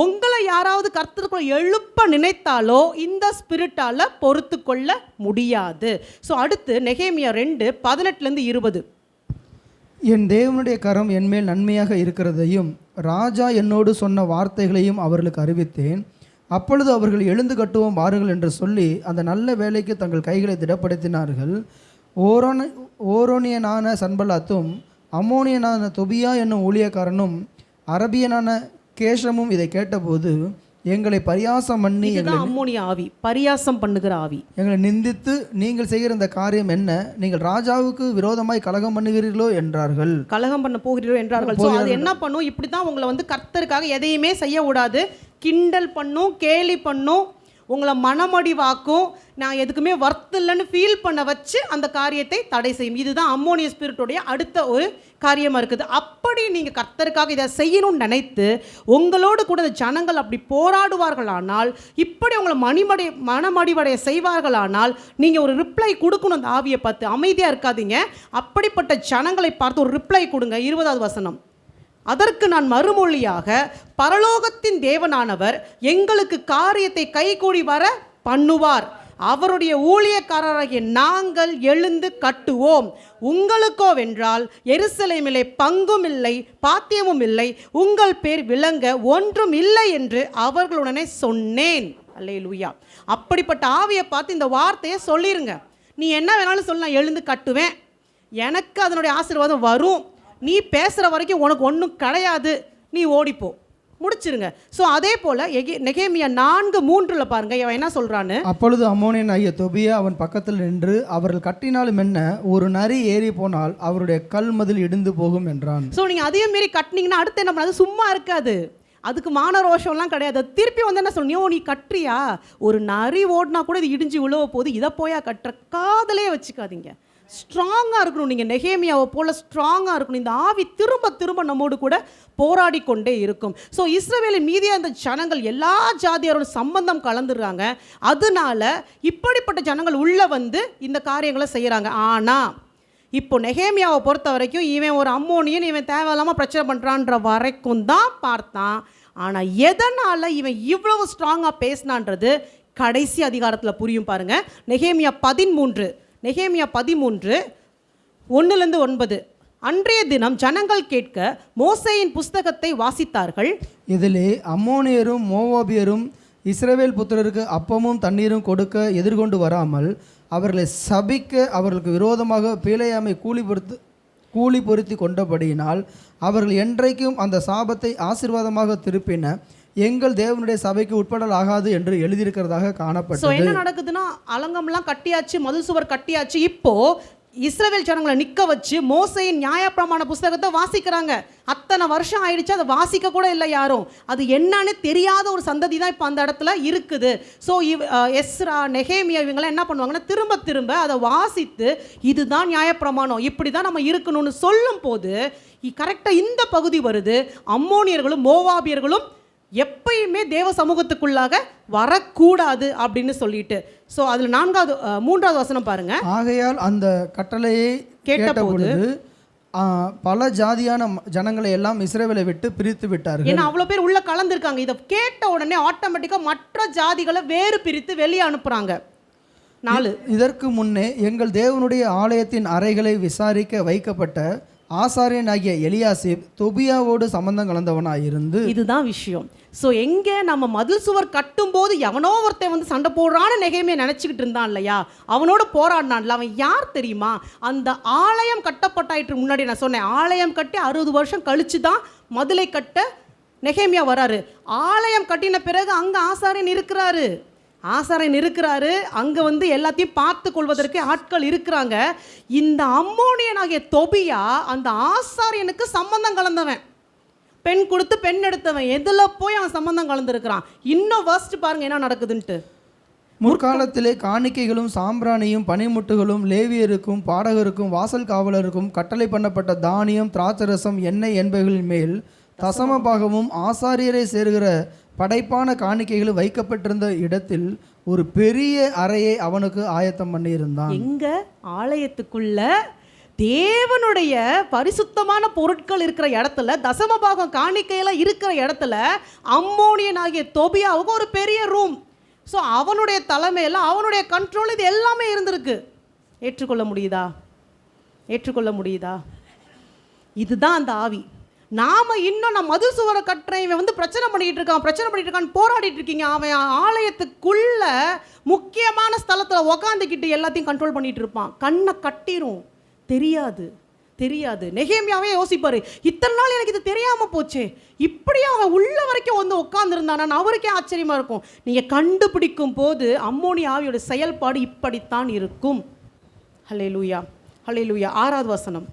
உங்களை யாராவது கர்த்தருக்குள்ள எழுப்ப நினைத்தாலோ இந்த ஸ்பிரிட்டால் பொறுத்து கொள்ள முடியாது. ஸோ அடுத்து நெகேமியா 2:18-20. என் தேவனுடைய கரம் என்மேல் நன்மையாக இருக்கிறதையும் ராஜா என்னோடு சொன்ன வார்த்தைகளையும் அவர்களுக்கு அறிவித்தேன். அப்பொழுது அவர்கள் எழுந்து கட்டுவோம் வாருங்கள் என்று சொல்லி அந்த நல்ல வேலைக்கு தங்கள் கைகளை திடப்படுத்தினார்கள். ஓரோனியனான சன்பல்லாத்தும் அம்மோனியனான தொபியா என்னும் ஊழியக்காரனும் அரபியனான கேஷமும் இதை கேட்டபோது எங்களை பரியாசம் பண்ணி, அம்மோனிய ஆவி, பரியாசம் பண்ணுகிற ஆவி, எங்களை நிந்தித்து, நீங்கள் செய்கிற இந்த காரியம் என்ன, நீங்கள் ராஜாவுக்கு விரோதமாய் கலகம் பண்ணுகிறீர்களோ என்றார்கள். கலகம் பண்ண போகிறீர்களோ என்றார்கள். ஸோ அது என்ன பண்ணும், இப்படி தான் உங்களை வந்து கர்த்தருக்காக எதையுமே செய்ய விடாது, கிண்டல் பண்ணும், கேலி பண்ணும், உங்களை மனமடிவாக்கும், நான் எதுக்குமே வர்த்து இல்லைன்னு ஃபீல் பண்ண வச்சு அந்த காரியத்தை தடை செய்யும். இதுதான் அம்மோனிய ஸ்பிரிட்டுடைய அடுத்த ஒரு காரியமாக இருக்குது. அப்படி நீங்கள் கர்த்தருக்காக இதை செய்யணும்னு நினைத்து உங்களோடு கூட இந்த ஜனங்கள் அப்படி போராடுவார்களானால், இப்படி உங்களை மனமடிவடைய செய்வார்களானால் நீங்கள் ஒரு ரிப்ளை கொடுக்கணும். அந்த ஆவியை பார்த்து அமைதியாக இருக்காதீங்க. அப்படிப்பட்ட ஜனங்களை பார்த்து ஒரு ரிப்ளை கொடுங்க. 20வது வசனம். அதற்கு நான் மறுமொழியாக, பரலோகத்தின் தேவனானவர் எங்களுக்கு காரியத்தை கைகூடி வர பண்ணுவார், அவருடைய ஊழியக்காரராகிய நாங்கள் எழுந்து கட்டுவோம். உங்களுக்கோ வென்றால் எருசலேமிலே பங்கும் இல்லை, பாத்தியமும் இல்லை, உங்கள் பேர் விளங்க ஒன்றும் இல்லை என்று அவர்களுடனே சொன்னேன். அல்லேலூயா. அப்படிப்பட்ட ஆவியை பார்த்து இந்த வார்த்தையை சொல்லிருங்க. நீ என்ன வேணாலும் சொல்ல, நான் எழுந்து கட்டுவேன், எனக்கு அதனுடைய ஆசீர்வாதம் வரும், நீ பேசுகிற வரைக்கும் உனக்கு ஒன்றும் கிடையாது, நீ ஓடிப்போ, முடிச்சிருங்க. ஸோ அதே போல் நெகேமியா 4:3 பாருங்க, அவன் என்ன சொல்கிறான்னு. அப்பொழுது அம்மோனியன் ஆகிய தொபியா அவன் பக்கத்தில் நின்று, அவர்கள் கட்டினாலும் என்ன, ஒரு நரி ஏறி போனால் அவருடைய கல் மதில் இடிந்து போகும் என்றான். ஸோ நீங்கள் அதே மாரி கட்டினீங்கன்னா அடுத்து என்ன பண்ணாது, சும்மா இருக்காது, அதுக்கு மான ரோஷம்லாம் கிடையாது. திருப்பி வந்து என்ன சொன்னியோ, நீ கட்டுறியா, ஒரு நரி ஓடினா கூட இது இடிஞ்சு விழுவ போது, இதை போயா கட்டுற, காதலே வச்சுக்காதீங்க. ஸ்ட்ராங்காக இருக்கணும். நீங்கள் நெகேமியாவை போல் ஸ்ட்ராங்காக இருக்கணும். இந்த ஆவி திரும்ப திரும்ப நம்மோடு கூட போராடி கொண்டே இருக்கும். ஸோ இஸ்ரவேலின் மீதியாக அந்த ஜனங்கள் எல்லா ஜாதியாரோட சம்பந்தம் கலந்துடுறாங்க. அதனால இப்படிப்பட்ட ஜனங்கள் உள்ளே வந்து இந்த காரியங்களை செய்கிறாங்க. ஆனால் இப்போ நெகேமியாவை பொறுத்த வரைக்கும் இவன் ஒரு அம்மோனியன், இவன் தேவையில்லாமல் பிரச்சனை பண்ணுறான்ற வரைக்கும் தான் பார்த்தான். ஆனால் எதனால் இவன் இவ்வளவு ஸ்ட்ராங்காக பேசினான்றது கடைசி அதிகாரத்தில் புரியும் பாருங்க. நெகேமியா 13 1-9. அன்றைய தினம் ஜனங்கள் கேட்க மோசேயின் புஸ்தகத்தை வாசித்தார்கள். இதிலே அம்மோனியரும் மோவாபியரும் இஸ்ரவேல் புத்திரருக்கு அப்பமும் தண்ணீரும் கொடுக்க எதிர்கொண்டு வராமல் அவர்களை சபிக்க அவர்களுக்கு விரோதமாக பீலேயாமை கூலி பொருத்தி கொண்டபடியினால் அவர்கள் என்றைக்கும் அந்த சாபத்தை ஆசீர்வாதமாக திருப்பின எங்கள் தேவனுடைய சபைக்கு உட்படல் ஆகாது என்று எழுதியிருக்கிறதாக காணப்பட்டது. என்ன நடக்குதுன்னா, அலங்கம்லாம் கட்டியாச்சு, மதில் சுவர் கட்டியாச்சு. இப்போ இஸ்ரவேல் ஜனங்களை நிற்க வச்சு மோசேயின் நியாயப்பிரமாண புஸ்தகத்தை வாசிக்கிறாங்க. அத்தனை வருஷம் ஆயிடுச்சு, அதை வாசிக்க கூட இல்லை யாரும். அது என்னன்னு தெரியாத ஒரு சந்ததி தான் இப்போ அந்த இடத்துல இருக்குது. ஸோ எஸ்ரா, நெகேமியா இவங்களாம் என்ன பண்ணுவாங்கன்னா திரும்ப திரும்ப அதை வாசித்து இதுதான் நியாயப்பிரமாணம், இப்படி தான் நம்ம இருக்கணும்னு சொல்லும் போது கரெக்டாக இந்த பகுதி வருது. அம்மோனியர்களும் மோவாபியர்களும் எப்பயுமே தேவ சமூகத்துக்குள்ளாக வரக்கூடாது அப்படின்னு சொல்லிட்டு. ஸோ அதில் 3வது வசனம் பாருங்க. ஆகையால் அந்த கட்டளையை கேட்டபோது பல ஜாதியான ஜனங்களை எல்லாம் இஸ்ரவேலை விட்டு பிரித்து விட்டார்கள். ஏன்னா அவ்வளோ பேர் உள்ள கலந்துருக்காங்க. இதை கேட்ட உடனே ஆட்டோமேட்டிக்காக மற்ற ஜாதிகளை வேறு பிரித்து வெளியே அனுப்புறாங்க. 4 இதற்கு முன்னே எங்கள் தேவனுடைய ஆலயத்தின் அறைகளை விசாரிக்க வைக்கப்பட்ட ஆசாரியன் ஆகிய எலியாசிப் தொபியாவோடு சம்பந்தம் கலந்தவனாயிருந்து. இதுதான் விஷயம். ஸோ எங்கே நம்ம மதில் சுவர் கட்டும் போது எவனோ ஒருத்தன் வந்து சண்டை போடுறான்னு நெகேமியா நினச்சிக்கிட்டு இருந்தான் இல்லையா, அவனோட போராடினான்ல, அவன் யார் தெரியுமா? அந்த ஆலயம் கட்டப்பட்டாயிட்டு முன்னாடி நான் சொன்னேன், ஆலயம் கட்டி 60 வருஷம் கழிச்சு தான் மதிலை கட்ட நெகேமியா வராரு. ஆலயம் கட்டின பிறகு அங்கே ஆசாரியன் இருக்கிறாரு. அங்கே வந்து எல்லாத்தையும் பார்த்து கொள்வதற்கு ஆட்கள் இருக்கிறாங்க. இந்த அம்மோனியன் ஆகிய தொபியா அந்த ஆசாரியனுக்கு சம்பந்தம் கலந்தவன், பெண் கொடுத்து பெண் எடுத்தவன். எதில் போய் அவன் சம்பந்தம் கலந்துருக்கிறான். இன்னும் ஃபர்ஸ்ட் பாருங்க என்ன நடக்குதுன்ட்டு. முற்காலத்திலே காணிக்கைகளும் சாம்பிராணியும் பனிமுட்டுகளும் லேவியருக்கும் பாடகருக்கும் வாசல் காவலருக்கும் கட்டளை பண்ணப்பட்ட தானியம் திராட்சரசம் எண்ணெய் என்பவைகளின் மேல் தசம பாகமும் ஆசாரியரை சேர்கிற படைப்பான காணிக்கைகள் வைக்கப்பட்டிருந்த இடத்தில் ஒரு பெரிய அறையை அவனுக்கு ஆயத்தம் பண்ணியிருந்தான். எங்க ஆலயத்துக்குள்ள தேவனுடைய பரிசுத்தமான பொருட்கள் இருக்கிற இடத்துல, தசமபாகம் காணிக்கையெல்லாம் இருக்கிற இடத்துல அம்மோனியன் ஆகிய தொபியாவுக்கு ஒரு பெரிய ரூம். ஸோ அவனுடைய தலைமையில் அவனுடைய கண்ட்ரோல் இது எல்லாமே இருந்திருக்கு. ஏற்றுக்கொள்ள முடியுதா? இதுதான் அந்த ஆவி. நாம் இன்னும் நான் மது சுவரை கட்டுறேன், இவன் வந்து பிரச்சனை பண்ணிக்கிட்டு இருக்கான் போராடிட்டு இருக்கீங்க. அவன் ஆலயத்துக்குள்ள முக்கியமான ஸ்தலத்தில் உக்காந்துக்கிட்டு எல்லாத்தையும் கண்ட்ரோல் பண்ணிட்டு இருப்பான். கண்ணை கட்டிரும், தெரியாது. நெகேமியாவே யோசிப்பாரு, இத்தனை நாள் எனக்கு இது தெரியாமல் போச்சே, இப்படியே அவன் உள்ள வரைக்கும் வந்து உட்காந்துருந்தானா, அவருக்கே ஆச்சரியமா இருக்கும். நீங்கள் கண்டுபிடிக்கும் போது அம்மோனி ஆவியோட செயல்பாடு இப்படித்தான் இருக்கும். ஹல்லேலூயா. 6வது வசனம்.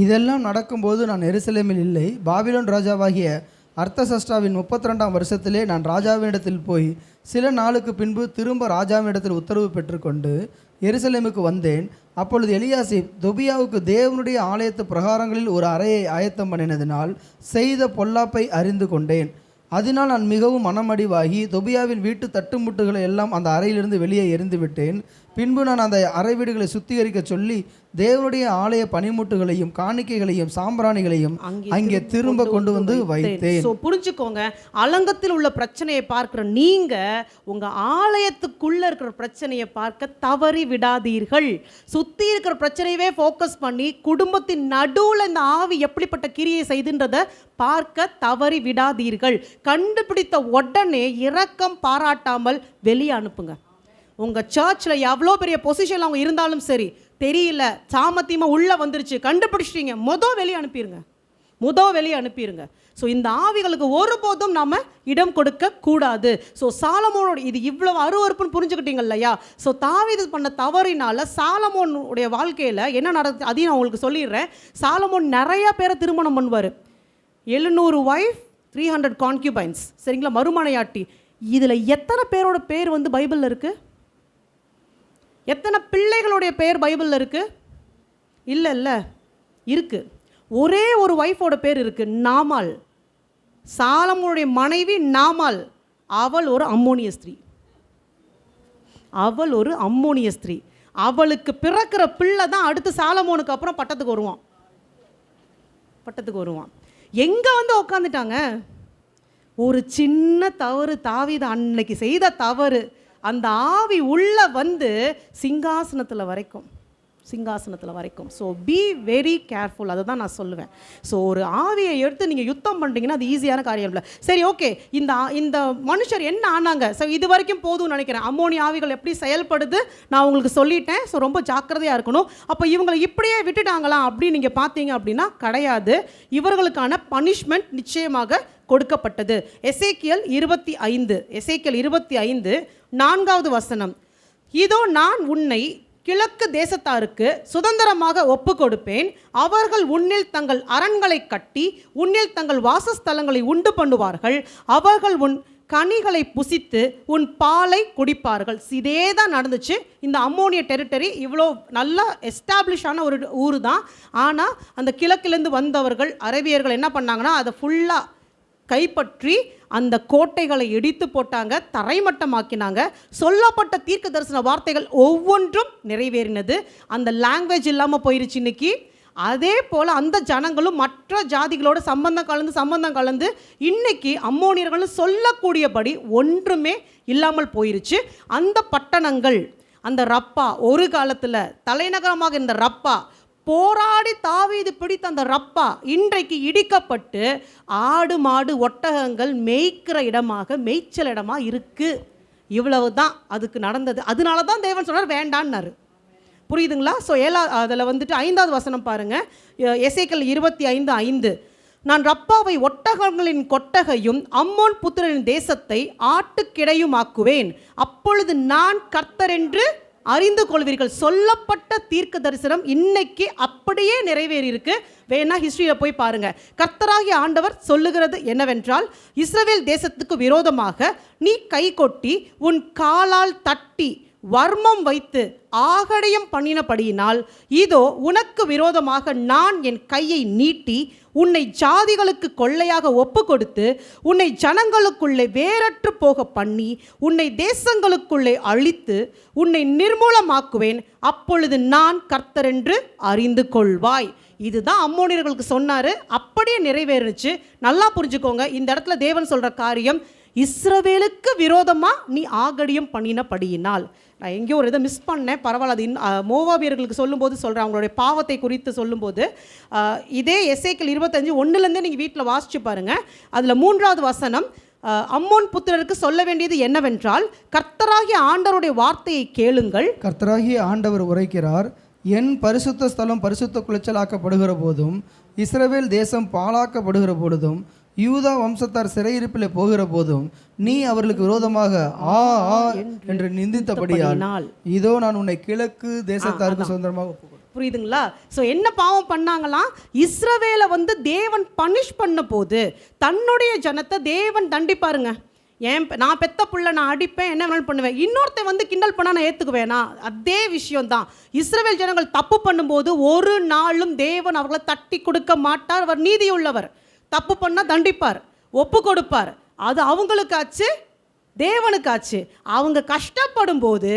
இதெல்லாம் நடக்கும்போது நான் எருசலேமில் இல்லை, பாபிலோன் ராஜாவாகிய அர்த்தசஷ்டாவின் 32ஆம் வருஷத்திலே நான் ராஜாவினிடத்தில் போய் சில நாளுக்கு பின்பு திரும்ப ராஜாவினிடத்தில் உத்தரவு பெற்றுக்கொண்டு எருசலேமுக்கு வந்தேன். அப்பொழுது எலியாசிப் தொபியாவுக்கு தேவனுடைய ஆலயத்து பிரகாரங்களில் ஒரு அறையை ஆயத்தம் பண்ணினதினால் செய்த பொல்லாப்பை அறிந்து கொண்டேன். அதனால் நான் மிகவும் மனமடிவாகி தொபியாவின் வீட்டு தட்டுமுட்டுகளை எல்லாம் அந்த அறையிலிருந்து வெளியே எறிந்து விட்டேன். பின்பு நான் அந்த அறை வீடுகளை சுத்திகரிக்க சொல்லி தேவனுடைய ஆலய பனிமுட்டுகளையும் காணிக்கைகளையும் சாம்பிராணிகளையும் அங்கே திரும்ப கொண்டு வந்து வைத்தேன். புரிஞ்சுக்கோங்க, அலங்கத்தில் உள்ள பிரச்சனையை பார்க்கிற நீங்க உங்க ஆலயத்துக்குள்ள இருக்கிற பிரச்சனையை பார்க்க தவறி விடாதீர்கள். சுத்தி இருக்கிற பிரச்சனையவே ஃபோக்கஸ் பண்ணி குடும்பத்தின் நடுவில் இந்த ஆவி எப்படிப்பட்ட கிரியை செய்துன்றதை பார்க்க தவறி விடாதீர்கள். கண்டுபிடித்த உடனே இரக்கம் பாராட்டாமல் வெளியே அனுப்புங்க. உங்கள் சர்ச்சில் எவ்வளோ பெரிய பொசிஷனில் அவங்க இருந்தாலும் சரி, தெரியல, சாமத்தியமாக உள்ளே வந்துருச்சு, கண்டுபிடிச்சிட்டீங்க, வெளியே அனுப்பிடுங்க. ஸோ இந்த ஆவிகளுக்கு ஒருபோதும் நாம் இடம் கொடுக்க கூடாது. ஸோ சாலமோனோட இது இவ்வளவு அருவருப்புன்னு புரிஞ்சுக்கிட்டீங்க இல்லையா? ஸோ தாவீது பண்ண தவறினால சாலமோனுடைய வாழ்க்கையில் என்ன நடக்குது அதையும் நான் உங்களுக்கு சொல்லிடுறேன். சாலமோன் நிறையா பேரை திருமணம் பண்ணுவார். 700 வைஃப், 300 கான்க்யூபைன்ஸ், சரிங்களா, மறுமனையாட்டி. இதில் எத்தனை பேரோட பேர் வந்து பைபிளில் இருக்குது? எத்தனை பிள்ளைகளுடைய பெயர் பைபிளில் இருக்குது? இல்லை இருக்குது. ஒரே ஒரு ஒய்ஃபோட பேர் இருக்குது, நாமால். சாலமோனுடைய மனைவி நாமால். அவள் ஒரு அம்மோனிய ஸ்திரீ. அவள் ஒரு அம்மோனிய ஸ்திரீ. அவளுக்கு பிறக்கிற பிள்ளை தான் அடுத்து சாலமோனுக்கு அப்புறம் பட்டத்துக்கு வருவான். எங்கே வந்து உக்காந்துட்டாங்க? ஒரு சின்ன தவறு, தாவீது அன்னைக்கு செய்த தவறு, அந்த ஆவி உள்ள வந்து சிங்காசனத்தில் வரைக்கும். So be very careful. அதை தான் நான் சொல்லுவேன். ஸோ ஒரு ஆவியை எடுத்து நீங்கள் யுத்தம் பண்ணுறீங்கன்னா அது ஈஸியான காரியம் இல்லை. சரி, ஓகே, இந்த மனுஷர் என்ன ஆனாங்க? ஸோ இது வரைக்கும் போதும்னு நினைக்கிறேன். அம்மோனிய ஆவிகள் எப்படி செயல்படுது நான் உங்களுக்கு சொல்லிட்டேன். ஸோ ரொம்ப ஜாக்கிரதையாக இருக்கணும். அப்போ இவங்களை இப்படியே விட்டுட்டாங்களா அப்படின்னு நீங்கள் பார்த்தீங்க அப்படின்னா கிடையாது. இவர்களுக்கான பனிஷ்மெண்ட் நிச்சயமாக கொடுக்கப்பட்டது. எசேக்கியல் 25 4வது வசனம். இதோ நான் உன்னை கிழக்கு தேசத்தாருக்கு சுதந்திரமாக ஒப்பு கொடுப்பேன். அவர்கள் உன்னில் தங்கள் அரண்களை கட்டி உன்னில் தங்கள் வாசஸ்தலங்களை உண்டு பண்ணுவார்கள். அவர்கள் உன் கனிகளை புசித்து உன் பாலை குடிப்பார்கள். இதே தான் நடந்துச்சு. இந்த அம்மோனிய டெரிட்டரி இவ்வளோ நல்லா எஸ்டாப்ளிஷான ஒரு ஊர் தான். ஆனால் அந்த கிழக்கிலேருந்து வந்தவர்கள் அரேபியர்கள் என்ன பண்ணாங்கன்னா அதை ஃபுல்லாக கைப்பற்றி அந்த கோட்டைகளை இடித்து போட்டாங்க, தரைமட்டமாக்கினாங்க. சொல்லப்பட்ட தீர்க்க தரிசன வார்த்தைகள் ஒவ்வொன்றும் நிறைவேறினது. அந்த லாங்குவேஜ் இல்லாமல் போயிருச்சு இன்னைக்கு. அதே போல் அந்த ஜனங்களும் மற்ற ஜாதிகளோட சம்பந்தம் கலந்து இன்னைக்கு அம்மோனியர்கள் சொல்லக்கூடியபடி ஒன்றுமே இல்லாமல் போயிருச்சு. அந்த பட்டணங்கள், அந்த ரப்பா, ஒரு காலத்தில் தலைநகரமாக இருந்த ரப்பா, போராடி தாவீது பிடித்த அந்த ரப்பா இன்றைக்கு இடிக்கப்பட்டு ஆடு மாடு ஒட்டகங்கள் மேய்க்கிற மேய்ச்சல் இடமா இருக்கு. இவ்வளவு தான் அதுக்கு நடந்தது. அதனால தான் தேவன் சொன்னார் வேண்டான்னாரு. புரியுதுங்களா? ஸோ அதில் வந்துட்டு 5வது வசனம் பாருங்க. எசேக்கியல் 25:5. நான் ரப்பாவை ஒட்டகங்களின் கொட்டகையும் அம்மோன் புத்திரனின் தேசத்தை ஆட்டுக்கிடையுமாக்குவேன். அப்பொழுது நான் கர்த்தர் என்று அறிந்து கொள்வீர்கள். சொல்லப்பட்ட தீர்க்க தரிசனம் இன்னைக்கு அப்படியே நிறைவேறி இருக்கு. வேணா ஹிஸ்டரியில் போய் பாருங்க. கர்த்தராகிய ஆண்டவர் சொல்லுகிறது என்னவென்றால், இஸ்ரவேல் தேசத்துக்கு விரோதமாக நீ கை கொட்டி உன் காலால் தட்டி வர்மம் வைத்து ஆகடையம் பண்ணினபடியினால் இதோ உனக்கு விரோதமாக நான் என் கையை நீட்டி உன்னை ஜாதிகளுக்கு கொள்ளையாக ஒப்பு கொடுத்து உன்னை ஜனங்களுக்குள்ளே வேறற்று போக பண்ணி உன்னை தேசங்களுக்குள்ளே அழித்து உன்னை நிர்மூலமாக்குவேன். அப்பொழுது நான் கர்த்தர் என்று அறிந்து கொள்வாய். இதுதான் அம்மோனியர்களுக்கு சொன்னார். அப்படியே நிறைவேறுச்சு. நல்லா புரிஞ்சுக்கோங்க. இந்த இடத்துல தேவன் சொல்கிற காரியம், இஸ்ரவேலுக்கு விரோதமாக நீ ஆகடியம் பண்ணினபடியினால். நான் எங்கேயோ ஒரு இதை மிஸ் பண்ணேன், பரவாயில்ல. அது மோவாபியர்களுக்கு சொல்லும்போது சொல்கிறேன், அவங்களுடைய பாவத்தை குறித்து சொல்லும்போது. இதே எசேக்கியல் 25:1 நீங்கள் வீட்டில் வாசிச்சு பாருங்கள். அதில் 3வது வசனம், அம்மோன் புத்திரருக்கு சொல்ல வேண்டியது என்னவென்றால், கர்த்தராகிய ஆண்டவருடைய வார்த்தையை கேளுங்கள். கர்த்தராகிய ஆண்டவர் உரைக்கிறார், என் பரிசுத்த ஸ்தலம் பரிசுத்த குலைச்சலாக்கப்படுகிற போதும் இஸ்ரவேல் தேசம் பாழாக்கப்படுகிற பொழுதும் யூதா வம்சத்தார் சிறையிருப்பில் போகிற போதும் நீ அவர்களுக்கு விரோதமாக ஆ ஆ என்று நிந்தித்தபடியால் இதோ நான் உன்னை கிழக்கு தேசத்தாருக்கு சுதந்திரமாக. புரியுதுங்களா? ஸோ என்ன பாவம் பண்ணாங்களாம்? இஸ்ரவேலை தேவன் பனிஷ் பண்ண போது தன்னுடைய ஜனத்தை தேவன் தண்டிப்பாருங்க. நான் பெத்த புள்ள, நான் அடிப்பேன், என்ன வேணாலும் பண்ணுவேன். இன்னொருத்த கிண்டல் பண்ணால் நான் ஏற்றுக்குவேனா? அதே விஷயம்தான். இஸ்ரவேல் ஜனங்கள் தப்பு பண்ணும்போது ஒரு நாளும் தேவன் அவர்களை தட்டி கொடுக்க மாட்டார். அவர் நீதியுள்ளவர். தப்பு பண்ணால் தண்டிப்பார், ஒப்பு கொடுப்பார். அது அவங்களுக்காச்சு, தேவனுக்காச்சு. அவங்க கஷ்டப்படும் போது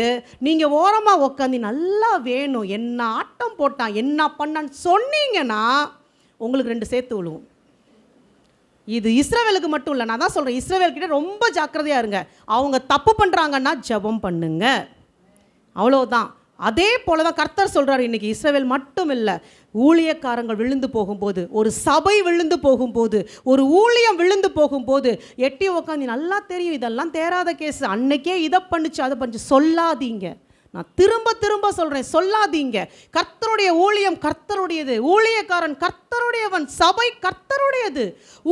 நீங்கள் ஓரமாக உட்காந்து நல்லா வேணும், என்ன ஆட்டம் போட்டான், என்ன பண்ணான்னு சொன்னீங்கன்னா உங்களுக்கு 2 சேர்த்து விழுவும். இது இஸ்ரவேலுக்கு மட்டும் இல்லை, நான் தான் சொல்கிறேன், இஸ்ரவேல்கிட்ட ரொம்ப ஜாக்கிரதையாக இருங்க. அவங்க தப்பு பண்ணுறாங்கன்னா ஜெபம் பண்ணுங்க, அவ்வளோதான். அதே போல தான் கர்த்தர் சொல்கிறார். இன்றைக்கி இஸ்ரவேல் மட்டும் இல்லை, ஊழியக்காரங்கள் விழுந்து போகும்போது, ஒரு சபை விழுந்து போகும்போது, ஒரு ஊழியம் விழுந்து போகும்போது எட்டி உக்காந்து நல்லா தெரியும் இதெல்லாம் தேராத கேஸ், அன்னைக்கே இதை பண்ணுச்சு அதை பண்ணுச்சு சொல்லாதீங்க. நான் திரும்ப திரும்ப சொல்கிறேன், சொல்லாதீங்க. கர்த்தருடைய ஊழியம் கர்த்தருடையது, ஊழியக்காரன் கர்த்தருடையவன், சபை கர்த்தருடையது.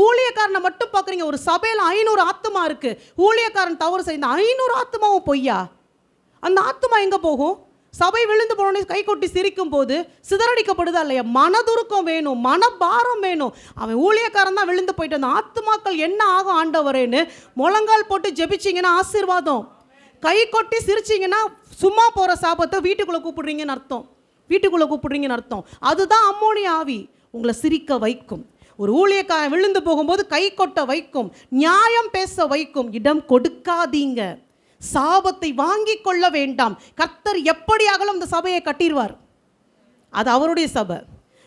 ஊழியக்காரனை மட்டும் பார்க்குறீங்க. ஒரு சபையில் 500 ஆத்துமா இருக்குது. ஊழியக்காரன் தவறு செய்த 500 ஆத்துமாவும் பொய்யா? அந்த ஆத்துமா எங்கே போகும்? சபை விழுந்து போனோடனே கை கொட்டி சிரிக்கும் போது சிதறடிக்கப்படுதா இல்லையா? மனதுருக்கம் வேணும், மனபாரம் வேணும். அவன் ஊழியக்காரன் தான் விழுந்து போயிட்டு அந்த ஆத்துமாக்கள் என்ன ஆகும் ஆண்டவரேன்னு முழங்கால் போட்டு ஜெபிச்சிங்கன்னா ஆசீர்வாதம். கை கொட்டி சிரிச்சிங்கன்னா சும்மா போகிற சாபத்தை வீட்டுக்குள்ளே கூப்பிடுறீங்கன்னு அர்த்தம். வீட்டுக்குள்ளே கூப்பிடுறீங்கன்னு அர்த்தம். அதுதான் அம்மோனிய ஆவி. உங்களை சிரிக்க வைக்கும். ஒரு ஊழியக்காரன் விழுந்து போகும்போது கை கொட்ட வைக்கும், நியாயம் பேச வைக்கும். இடம் கொடுக்காதீங்க. சாபத்தை வாங்கி கொள்ள வேண்டாம். கர்த்தர் எப்படியாகலும் இந்த சபையை கட்டிடுவார். அது அவருடைய சபை.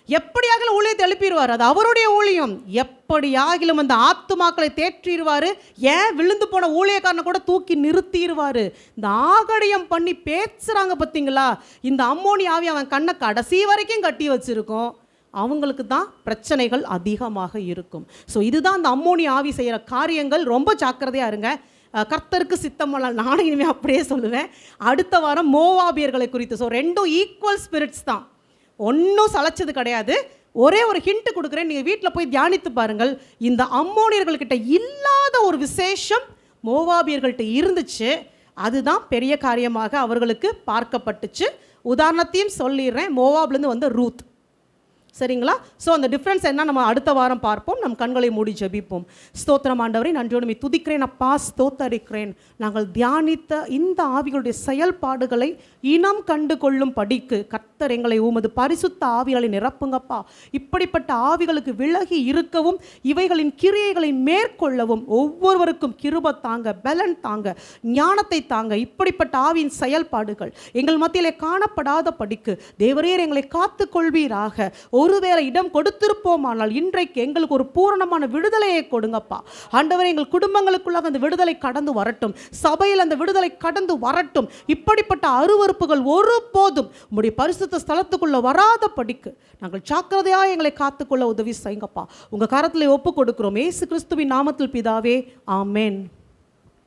எப்படியாகலும் ஊழியத்தை எழுப்பிடுவார். அது அவருடைய ஊழியம். எப்படியாகிலும் அந்த ஆத்துமாக்களை தேற்றிடுவார். ஏன் விழுந்து போன ஊழியக்காரனை கூட தூக்கி நிறுத்திடுவார். இந்த ஆகடியம் பண்ணி பேசுகிறாங்க பார்த்தீங்களா, இந்த அம்மோனிய ஆவி அவன் கண்ணை கடைசி வரைக்கும் கட்டி வச்சுருக்கோம். அவங்களுக்கு தான் பிரச்சனைகள் அதிகமாக இருக்கும். ஸோ இதுதான் அந்த அம்மோனிய ஆவி செய்கிற காரியங்கள். ரொம்ப ஜாக்கிரதையாக இருங்க. கர்த்தருக்கு சித்தமல்ல, நானும் இனிமேல் அப்படியே சொல்லுவேன். அடுத்த வாரம் மோவாபியர்களை குறித்து. ஸோ ரெண்டும் ஈக்குவல் ஸ்பிரிட்ஸ் தான், ஒன்றும் சளைச்சது கிடையாது. ஒரே ஒரு ஹிண்ட் கொடுக்குறேன், நீங்கள் வீட்டில் போய் தியானித்து பாருங்கள். இந்த அம்மோனியர்கள்கிட்ட இல்லாத ஒரு விசேஷம் மோவாபியர்கள்ட்ட இருந்துச்சு. அதுதான் பெரிய காரியமாக அவர்களுக்கு பார்க்கப்பட்டுச்சு. உதாரணத்தையும் சொல்லிடுறேன். மோவாப்லேருந்து வந்த ரூத். சரிங்களா? ஸோ அந்த டிஃப்ரென்ஸ் என்ன நம்ம அடுத்த வாரம் பார்ப்போம். நம் கண்களை மூடி ஜெபிப்போம். ஸ்தோத்திரம் ஆண்டவரே, நன்றியோடு துதிக்கிறேன் அப்பா, ஸ்தோத்தரிக்கிறேன். நாங்கள் தியானித்த இந்த ஆவிகளுடைய செயல்பாடுகளை இனம் கண்டு கொள்ளும் படிக்கு கர்த்தர் எங்களை உமது பரிசுத்த ஆவிகளை நிரப்புங்கப்பா. இப்படிப்பட்ட ஆவிகளுக்கு விலகி இருக்கவும், இவைகளின் கிரியைகளை மேற்கொள்ளவும் ஒவ்வொருவருக்கும் கிருபை தாங்க, பலன் தாங்க, ஞானத்தை தாங்க. இப்படிப்பட்ட ஆவியின் செயல்பாடுகள் எங்கள் மத்தியிலே காணப்படாத படிக்கு தேவரீர் எங்களை காத்து கொள்வீராக. ஒருவேளை இடம் கொடுத்திருப்போமானால் இன்றைக்கு எங்களுக்கு ஒரு பூரணமான விடுதலையை கொடுங்கப்பா. ஆண்டவரே, எங்கள் குடும்பங்களுக்குள்ளாக அந்த விடுதலை கடந்து வரட்டும். சபையில் அந்த விடுதலை கடந்து வரட்டும். இப்படிப்பட்ட அருவருப்புகள் ஒருபோதும் உம்முடைய பரிசுத்த ஸ்தலத்துக்குள்ள வராத படிக்கு நாங்கள் ஜாக்கிரதையாக எங்களை காத்துக்கொள்ள உதவி செய்யுங்கப்பா. உங்கள் கரத்தில் ஒப்பு கொடுக்கிறோம். இயேசு கிறிஸ்துவின் நாமத்தில் பிதாவே, ஆமென்.